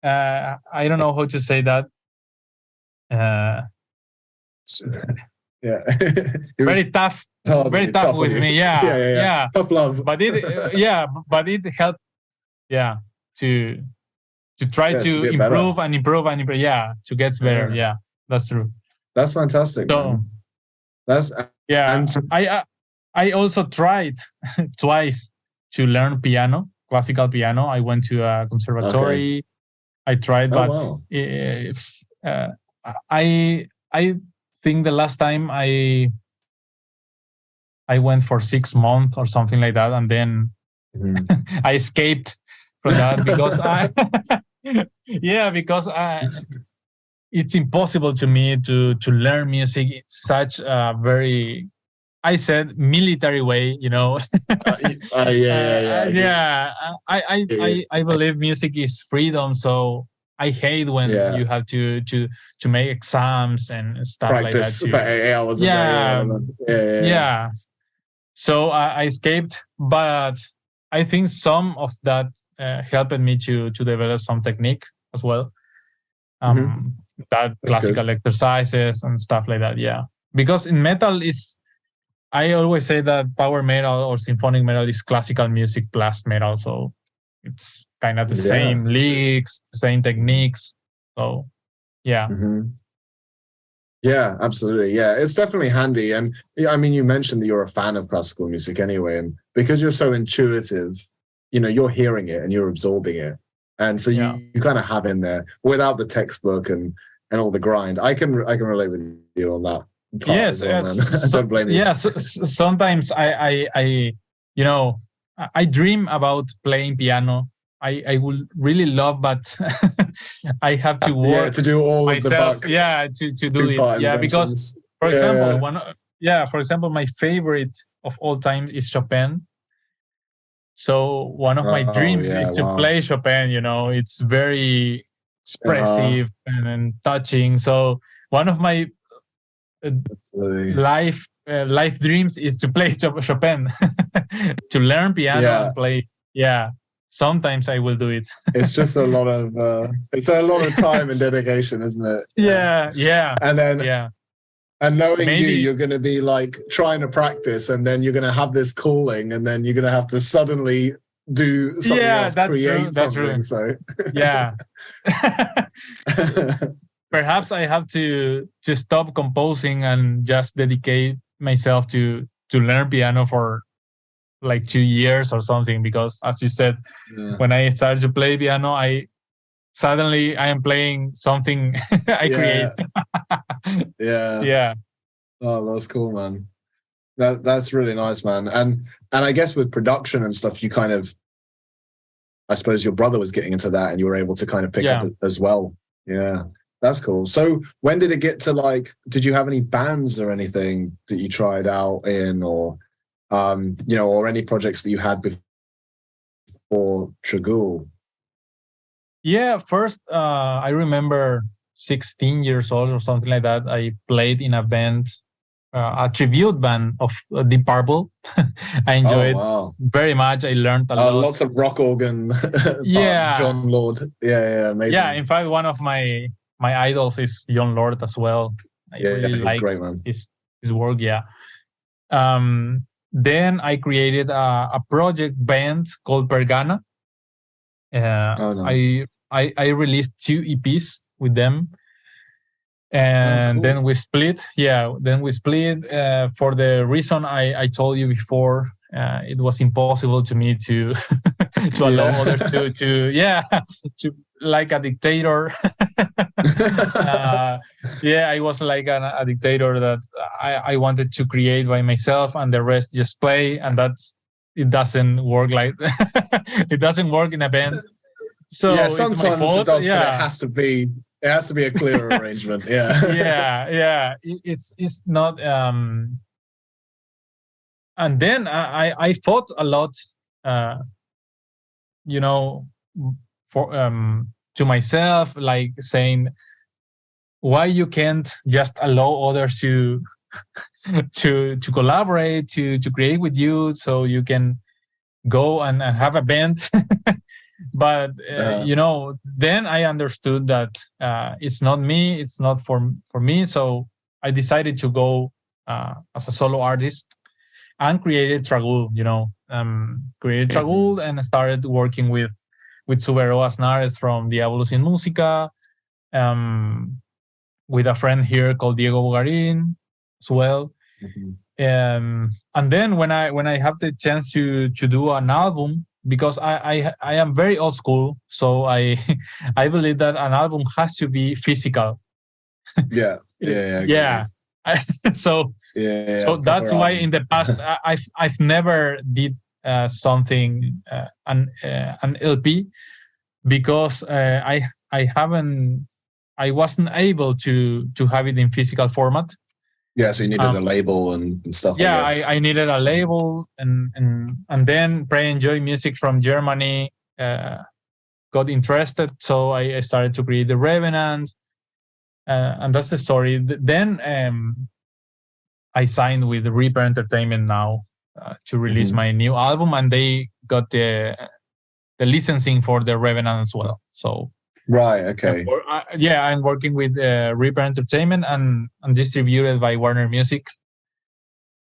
I don't know how to say that. Very tough. Very tough with me. Yeah. Tough love. But it helped. Yeah, to try to improve and improve and improve. Yeah, to get better. Yeah, that's true. That's fantastic. So, that's I also tried twice to learn piano, classical piano. I went to a conservatory. Okay. I tried, but I think the last time I went for 6 months or something like that, and then I escaped from that because it's impossible to me to learn music in such a very, I said, military way, I believe music is freedom, so I hate when you have to make exams and stuff practice like that. 8 hours a day. So I escaped, but I think some of that helped me to develop some technique as well. That classical exercises and stuff like that. Yeah, because in metal I always say that power metal or symphonic metal is classical music plus metal, so it's kind of the same licks, the same techniques. So Yeah, absolutely. Yeah, it's definitely handy. And I mean, you mentioned that you're a fan of classical music anyway, and because you're so intuitive, you're hearing it and you're absorbing it. And so you kind of have in there without the textbook and all the grind. I can relate with you on that part Yes, as well, man. I don't blame you. Yeah, sometimes I dream about playing piano. I would really love, but I have to work to do all myself. of the to do it. Yeah, because for example, my favorite of all time is Chopin. So one of my dreams is to play Chopin. It's very expressive and touching. So one of my life dreams is to play Chopin, to learn piano and play. Yeah, sometimes I will do it. It's just a lot of time and dedication, isn't it? Yeah. And then and knowing you're going to be like trying to practice, and then you're going to have this calling, and then you're going to have to suddenly do something else, create something. So yeah. Perhaps I have to stop composing and just dedicate myself to learn piano for like 2 years or something, because as you said, when I started to play piano, I am playing something I create. Yeah. Oh, that's cool, man. That's really nice, man. And I guess with production and stuff, you kind of, I suppose your brother was getting into that and you were able to kind of pick up as well. Yeah. That's cool. So when did it get to like, did you have any bands or anything that you tried out in, or, or any projects that you had before Tragul? Yeah. First, I remember 16 years old or something like that. I played in a band, a tribute band of Deep Purple. I enjoyed it very much. I learned a lot. Lots of rock organ parts, John Lord. Yeah, amazing. Yeah, in fact, one of my idols is John Lord as well. I really like great, man. his work. Yeah. Then I created a project band called Pergana. Nice. I released 2 EPs with them, and cool. then we split. Yeah, then we split for the reason I told you before. It was impossible to me to allow others to like a dictator. I was like a dictator that I wanted to create by myself, and the rest just play, and it doesn't work like it doesn't work in a band. So sometimes it does, but it has to be a clearer arrangement. It's not. And then I thought a lot, for to myself, like saying, why you can't just allow others to collaborate, to create with you, so you can go and have a band. But then I understood that it's not me, it's not for me. So I decided to go as a solo artist and created Tragul. Tragul and started working with Subero Aznares from Diabolos in Música, with a friend here called Diego Bogarin as well. And then when I have the chance to do an album, because I am very old school, so I believe that an album has to be physical. So that's why in the past I've never did something an LP, because I wasn't able to have it in physical format. Yeah, so you needed a label and stuff. Yeah, I needed a label, and then Pray Enjoy Music from Germany got interested, so I started to create The Revenant, and that's the story. Then I signed with Reaper Entertainment now to release my new album, and they got the licensing for The Revenant as well. So. Right. Okay. I'm working with Reaper Entertainment and distributed by Warner Music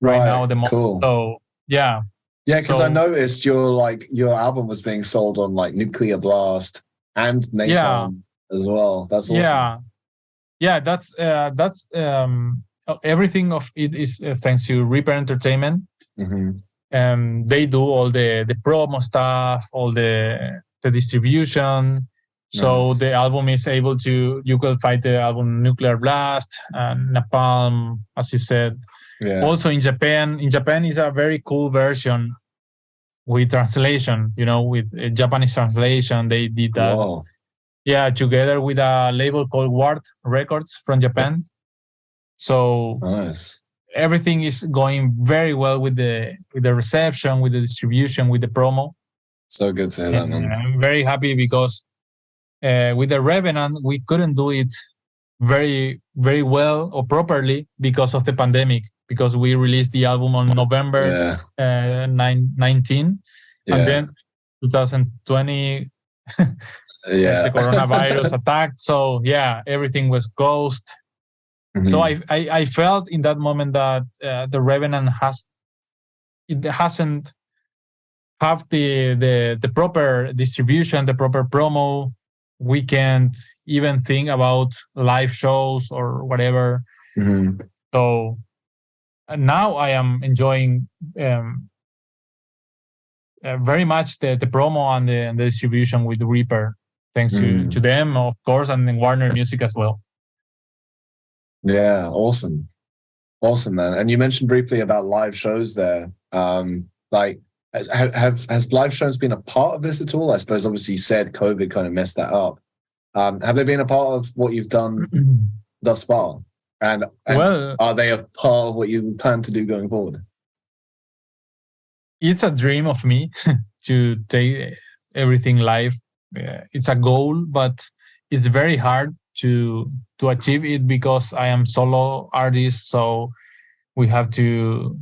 right now. Cool. So yeah, because I noticed your album was being sold on like Nuclear Blast and Napalm as well. That's awesome. yeah, that's everything of it is thanks to Reaper Entertainment. They do all the promo stuff, all the distribution. So the album is able to, you could find the album Nuclear Blast and Napalm, as you said. Yeah. Also in Japan is a very cool version with translation, with a Japanese translation. They did that. Wow. Yeah, together with a label called Ward Records from Japan. So nice. Everything is going very well with the reception, with the distribution, with the promo. So good to hear that, man. I'm very happy because with the Revenant, we couldn't do it very, very well or properly because of the pandemic, because we released the album on November 19, and then 2020, the coronavirus attacked. So everything was closed. So I felt in that moment that the Revenant hasn't have the proper distribution, the proper promo. We can't even think about live shows or whatever. So now I am enjoying very much the promo and the distribution with Reaper, thanks to them, of course, and then Warner Music as well. Yeah, awesome, man. And you mentioned briefly about live shows there. Has live shows been a part of this at all? I suppose obviously you said COVID kind of messed that up. Have they been a part of what you've done thus far? And are they a part of what you plan to do going forward? It's a dream of me to take everything live. It's a goal, but it's very hard to achieve it because I am solo artist. So we have to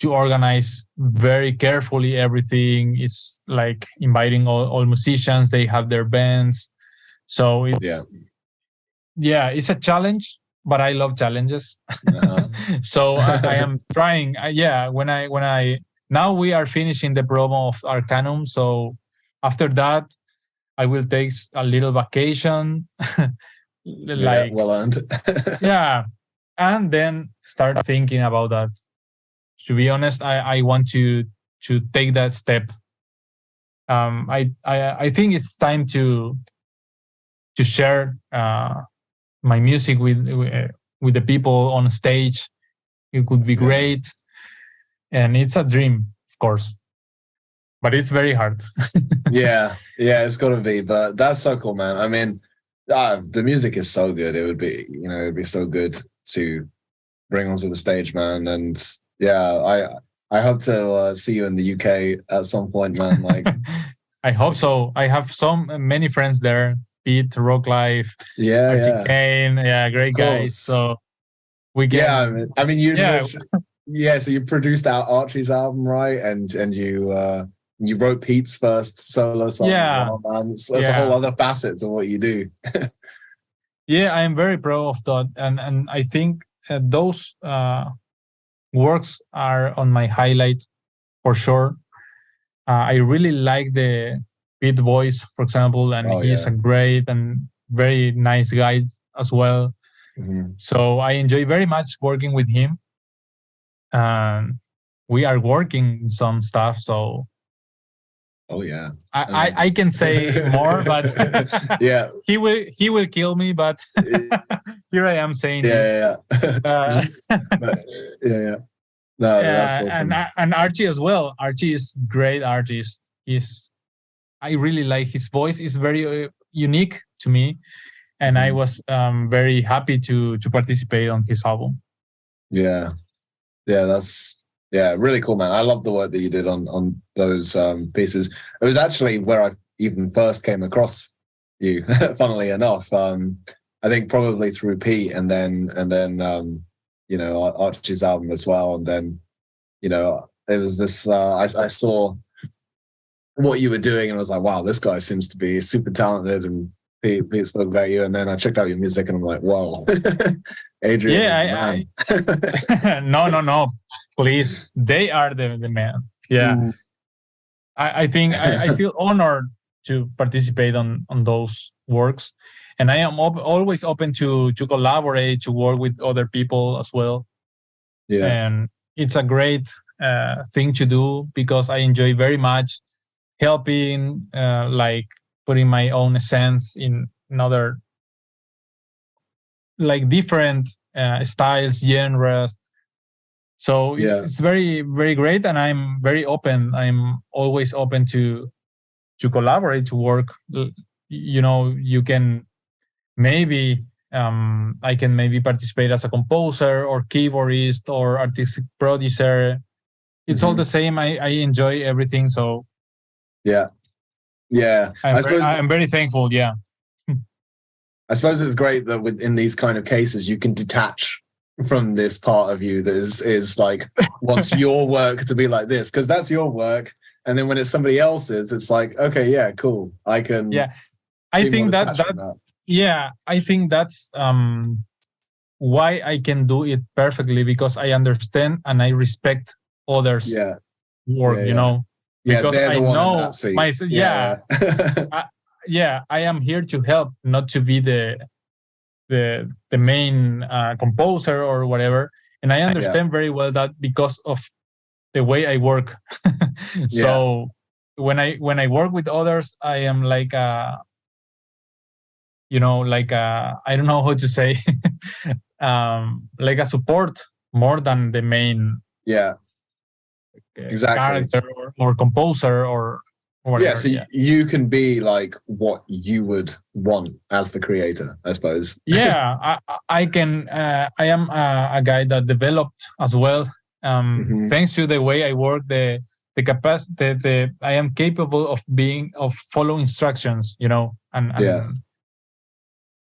organize very carefully everything. It's like inviting all musicians. They have their bands. So it's it's a challenge, but I love challenges. So I am trying. When I now we are finishing the promo of Arcanum. So after that, I will take a little vacation. Well earned. And then start thinking about that. To be honest, I want to take that step. I think it's time to share my music with the people on stage. It could be great, and it's a dream, of course, but it's very hard. It's got to be. But that's so cool, man. I mean, the music is so good. It would be so good to bring onto the stage, man. And I hope to see you in the UK at some point, man. Like, I hope so. I have many friends there. Pete, Rock Life, Archie Kane, great guys. So we can. I mean, so you produced out Archie's album, right? And you wrote Pete's first solo song as well, man. That's a whole other facet of what you do. I am very proud of that, and I think those works are on my highlight for sure. I really like the Pete voice, for example, and he's a great and very nice guy as well. So I enjoy very much working with him. We are working some stuff, so I can say more, but he will kill me. But here I am saying No, that's awesome. And Archie as well. Archie is great artist. I really like his voice. It's very unique to me, and I was very happy to participate on his album. That's really cool, man. I love the work that you did on those pieces. It was actually where I even first came across you, funnily enough. I think probably through Pete, and then Archie's album as well. And then it was this. I saw what you were doing, and I was like, wow, this guy seems to be super talented. And Pete spoke about you, and then I checked out your music, and I'm like, whoa, Adrian is the man. No, please, they are the man. I think I feel honored to participate on those works, and I am always open to collaborate, to work with other people as well. Yeah. And it's a great thing to do because I enjoy very much helping, like putting my own essence in other, like different styles, genres. So it's very, very great, and I'm very open. I'm always open to collaborate, to work. You know, you can maybe I can maybe participate as a composer or keyboardist or artistic producer. It's all the same. I enjoy everything. So yeah. I'm very thankful. Yeah. I suppose it's great that in these kind of cases you can detach from this part of you that is like wants your work to be like this, because that's your work. And then when it's somebody else's, it's like, okay, yeah, cool. I can. Yeah, I think that. Yeah, I think that's why I can do it perfectly, because I understand and I respect others' work. You know, because I know myself. I am here to help, not to be the main composer or whatever. And I understand very well that because of the way I work. So when I work with others, I am like I don't know how to say, like a support more than the main character or composer or whatever. So you can be like what you would want as the creator, I suppose. I can. I am a guy that developed as well. Thanks to the way I work, the capacity, I am capable of following instructions, you know, and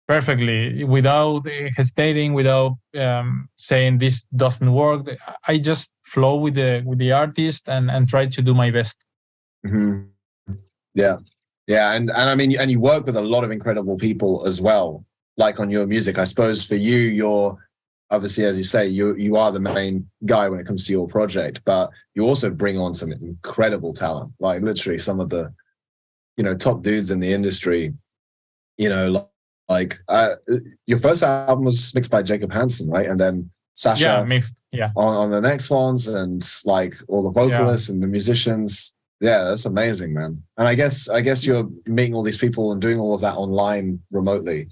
perfectly without hesitating, without saying this doesn't work. I just flow with the artist and try to do my best. And I mean, and you work with a lot of incredible people as well, like on your music. I suppose for you, you're obviously, as you say, you are the main guy when it comes to your project, but you also bring on some incredible talent, like literally some of the, you know, top dudes in the industry. You know, like your first album was mixed by Jacob Hansen, right? And then Sasha mixed, on the next ones, and like all the vocalists and the musicians. Yeah, that's amazing, man. And I guess you're meeting all these people and doing all of that online remotely.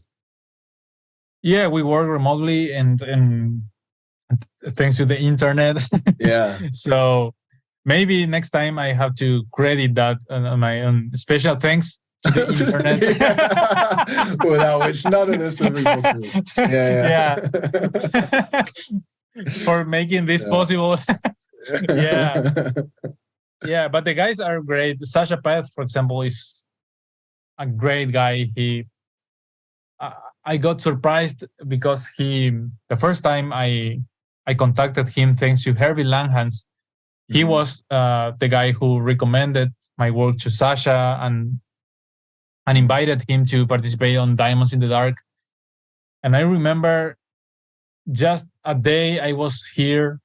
Yeah, we work remotely and thanks to the internet. So maybe next time I have to credit that on my own. Special thanks to the internet. Without which none of this would be possible. For making this possible. Yeah, but the guys are great. Sasha Path, for example, is a great guy. I got surprised because the first time I contacted him, thanks to Herbie Langhans, he was the guy who recommended my work to Sasha and invited him to participate on Diamonds in the Dark. And I remember just a day I was here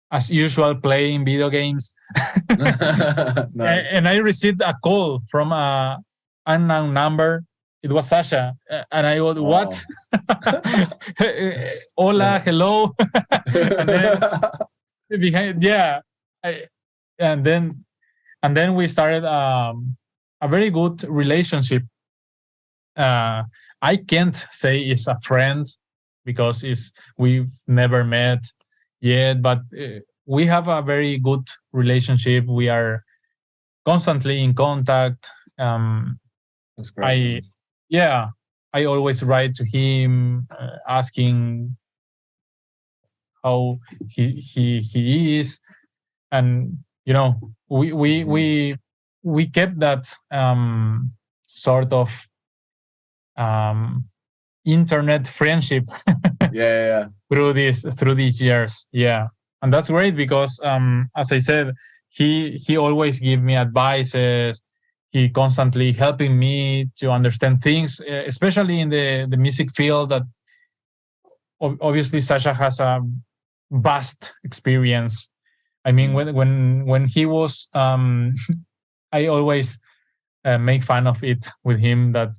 as usual playing video games. Nice. And I received a call from an unknown number. It was Sasha, and I was, what? Hola, hello. And then and then we started a very good relationship. I can't say it's a friend because we've never met yet, but we have a very good relationship. We are constantly in contact. That's great. I always write to him asking how he is, and you know, we kept that sort of internet friendship through these years. And that's great because as I said, he always give me advices. He constantly helping me to understand things, especially in the music field. That obviously Sasha has a vast experience. I mean, when he was, I always make fun of it with him that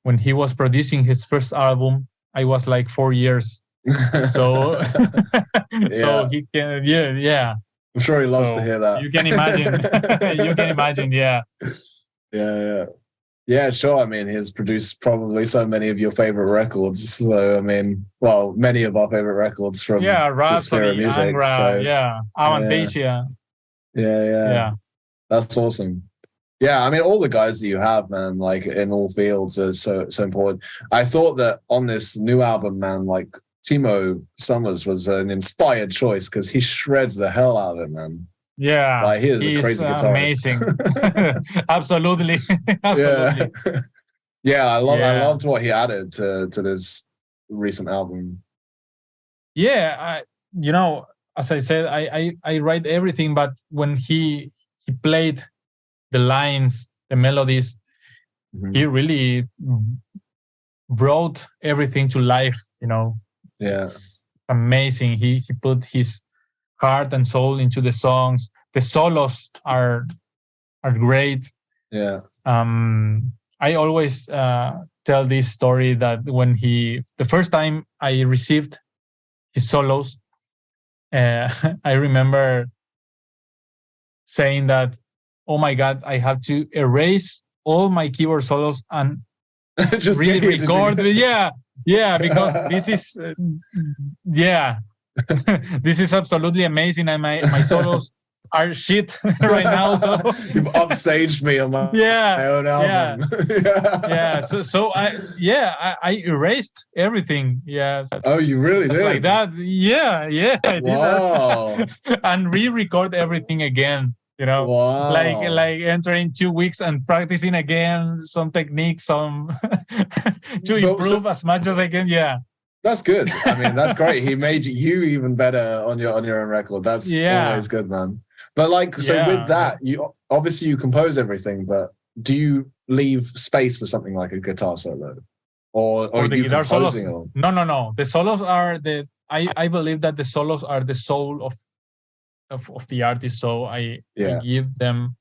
when he was producing his first album, I was like 4 years. So, so he can, yeah. I'm sure he loves to hear that. You can imagine. You can imagine, yeah. Yeah, sure. I mean, he's produced probably so many of your favorite records. So, I mean, well, many of our favorite records from the sphere of music. Angra, so, Avantasia. Yeah. That's awesome. Yeah, I mean, all the guys that you have, man, like in all fields are so important. I thought that on this new album, man, like Timo Somers was an inspired choice because he shreds the hell out of it, man. Yeah, like, he's a crazy guitarist. Amazing. Absolutely. Absolutely. Yeah, I loved what he added to this recent album. Yeah, as I said, I write everything, but when he played the lines, the melodies, he really brought everything to life, Yeah. It's amazing. He put his heart and soul into the songs. The solos are great. Yeah. I always tell this story that when the first time I received his solos, I remember saying that, oh my God, I have to erase all my keyboard solos and just really record. Yeah, because this is, this is absolutely amazing. And my solos are shit right now. So you've upstaged me on my own album. So I erased everything. Yes. Oh, you really did? Like that. Yeah. I did that. And re-record everything again. Wow. Like entering 2 weeks and practicing again some techniques, to improve as much as I can. Yeah. That's good. I mean, that's great. He made you even better on your own record. That's always good, man. But with that, you obviously compose everything, but do you leave space for something like a guitar solo, or are you composing solos? No. The solos are I believe that the solos are the soul of the artist. So I give them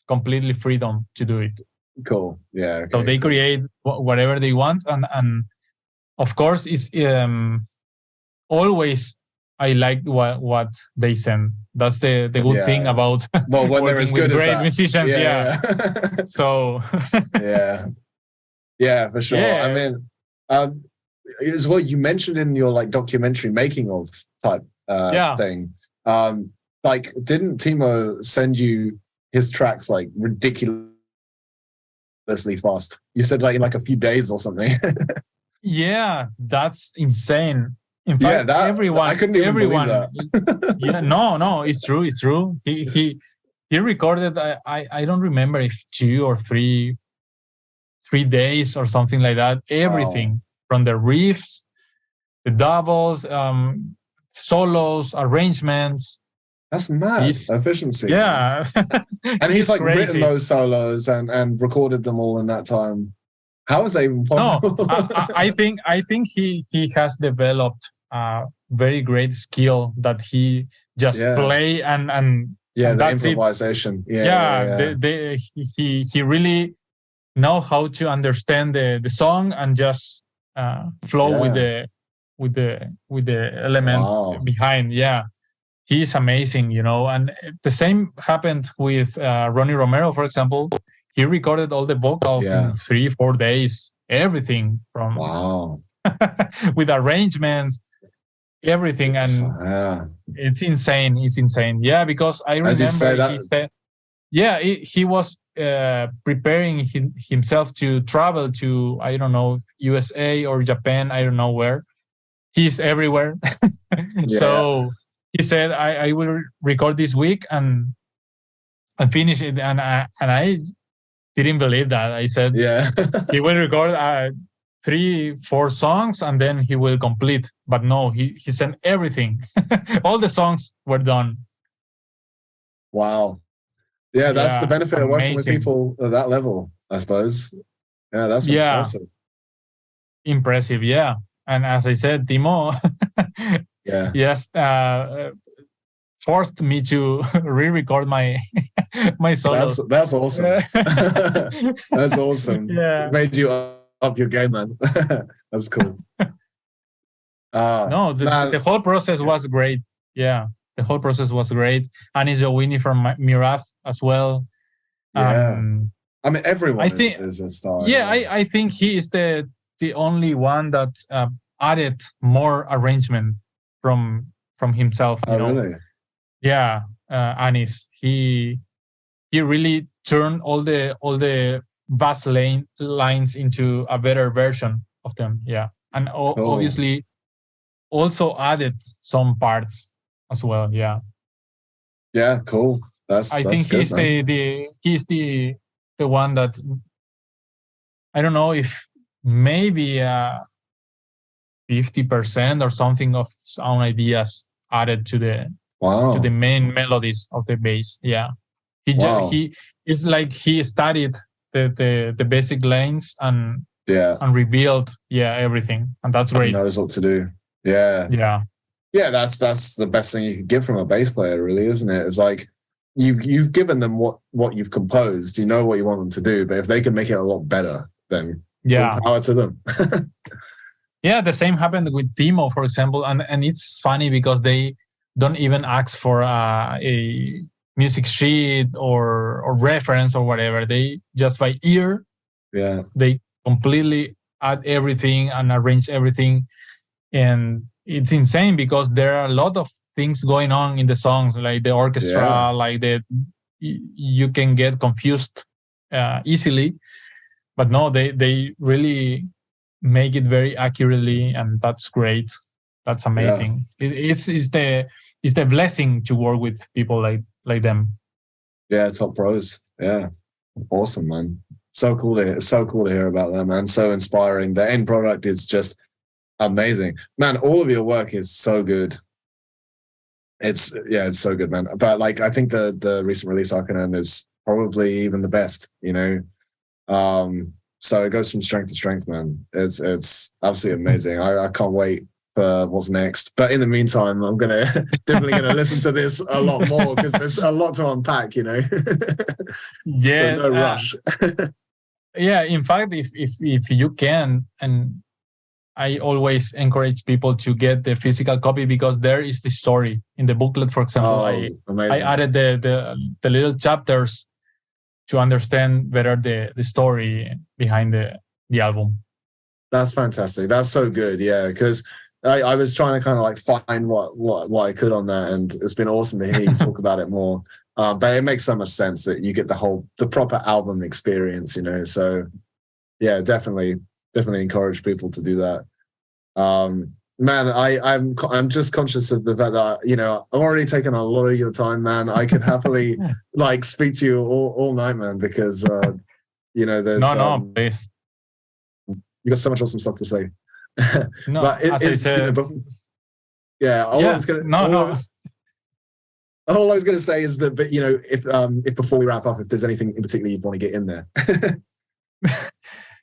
completely freedom to do it. Cool. Yeah. Okay, so they create whatever they want, and of course it's always I like what they send. That's the good thing about when they're as good as great musicians. Yeah. So for sure. I mean, as well, you mentioned in your documentary making of type thing. Didn't Timo send you his tracks ridiculously fast? You said in a few days or something. Yeah, that's insane. In fact, everyone, I couldn't even believe that. No, it's true. He recorded. I don't remember if 2 or 3 days or something like that. Everything from the riffs, the doubles, solos, arrangements. That's mad efficiency. Yeah, and he's written those solos and recorded them all in that time. How is that even possible? No, I think he has developed a very great skill that he just play and the that's improvisation. He really know how to understand the song and just flow with the elements behind. Yeah, he's amazing, and the same happened with Ronnie Romero, for example. He recorded all the vocals in 3-4 days, everything from with arrangements, everything, and it's insane. It's insane. Yeah, because I remember he said, he was preparing himself to travel to, I don't know, USA or Japan, I don't know where. He's everywhere. So he said, I will record this week and finish it, and I didn't believe that. I said, he will record 3-4 songs and then he will complete. But no, he sent everything. All the songs were done. Wow. Yeah, that's the benefit of working with people at that level, I suppose. Yeah, that's impressive. Impressive, yeah. And as I said, Timo, forced me to re-record my my solos. That's awesome. That's awesome. Yeah. It made you up your game, man. That's cool. No, the whole process was great. Yeah, the whole process was great. Anis Jowini from Mirath as well. Yeah. I mean, everyone I think, is a star. Yeah, I think he is the only one that added more arrangement from himself. You know? Really? Yeah, Anis. He really turned all the bass lines into a better version of them. Yeah, and obviously also added some parts as well. Yeah. Yeah, cool. I think good, he's the one that, I don't know if maybe 50% or something of his own ideas added to the main melodies of the bass. Yeah. He it's like he studied the basic lines and revealed everything, and that's great. He knows what to do. Yeah. That's the best thing you can get from a bass player, really, isn't it? It's like you've given them what you've composed. You know what you want them to do, but if they can make it a lot better, then power to them. Yeah, the same happened with Timo, for example, and it's funny because they don't even ask for a music sheet or reference or whatever. They just by ear, they completely add everything and arrange everything, and it's insane because there are a lot of things going on in the songs, like the orchestra, like you can get confused easily, but no, they really make it very accurately, and that's great. That's amazing. It's the blessing to work with people like them. Yeah, top pros. Yeah, awesome, man. So cool to hear about them, man. So inspiring. The end product is just amazing, man. All of your work is so good. It's so good, man. But like, I think the recent release Arcanum is probably even the best, you know. So it goes from strength to strength, man. It's absolutely amazing. I can't wait for what's next. But in the meantime, I'm definitely gonna listen to this a lot more because there's a lot to unpack, you know. Yeah, so no rush. Yeah, in fact, if you can, and I always encourage people to get the physical copy because there is the story in the booklet. For example, I added the little chapters to understand better the story behind the album. That's fantastic. That's so good. Yeah, because I was trying to kind of like find what I could on that, and it's been awesome to hear you talk about it more. But it makes so much sense that you get the proper album experience, you know. So yeah, definitely encourage people to do that. Man, I'm just conscious of the fact that, you know, I've already taken a lot of your time, man. I could happily like speak to you all night, man, because you know, there's please. You got so much awesome stuff to say. No, but as I said, all I was gonna say is that, but you know, if before we wrap up, if there's anything in particular you want to get in there.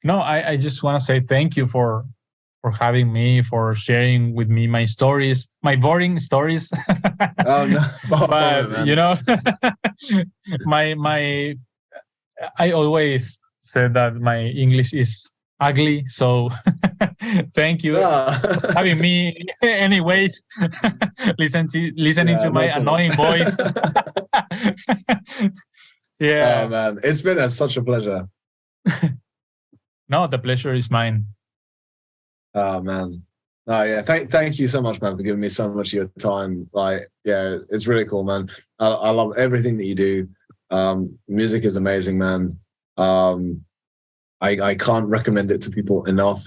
No, I just want to say thank you for having me, for sharing with me my stories, my boring stories. Oh no, but you know, I always said that my English is ugly, so thank you for having me. Anyways, listening to my annoying voice. Yeah. Oh man, it's been such a pleasure. No, the pleasure is mine. Oh man. Oh yeah. Thank you so much, man, for giving me so much of your time. Like, yeah, it's really cool, man. I love everything that you do. Music is amazing, man. I can't recommend it to people enough.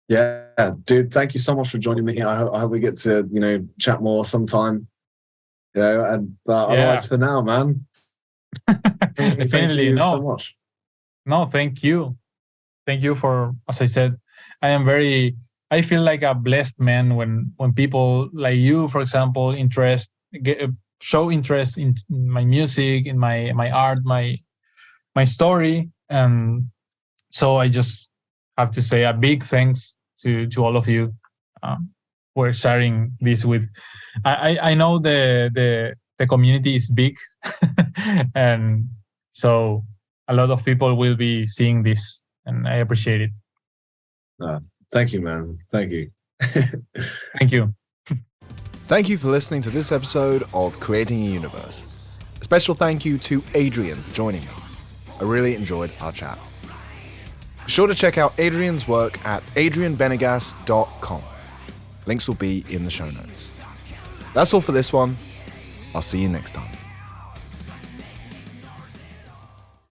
Yeah, dude, thank you so much for joining me. I hope we get to, you know, chat more sometime. You know, and otherwise for now, man. Definitely. Thank you so much. No, thank you. Thank you for, as I said, I feel like a blessed man when people like you, for example, show interest in my music, in my art, my story. And so I just have to say a big thanks to all of you for sharing this with. I know the the community is big, and so a lot of people will be seeing this, and I appreciate it. Thank you, man. Thank you. Thank you. Thank you for listening to this episode of Creating a Universe. A special thank you to Adrian for joining me. I really enjoyed our chat. Be sure to check out Adrian's work at adrianbenegas.com. Links will be in the show notes. That's all for this one. I'll see you next time.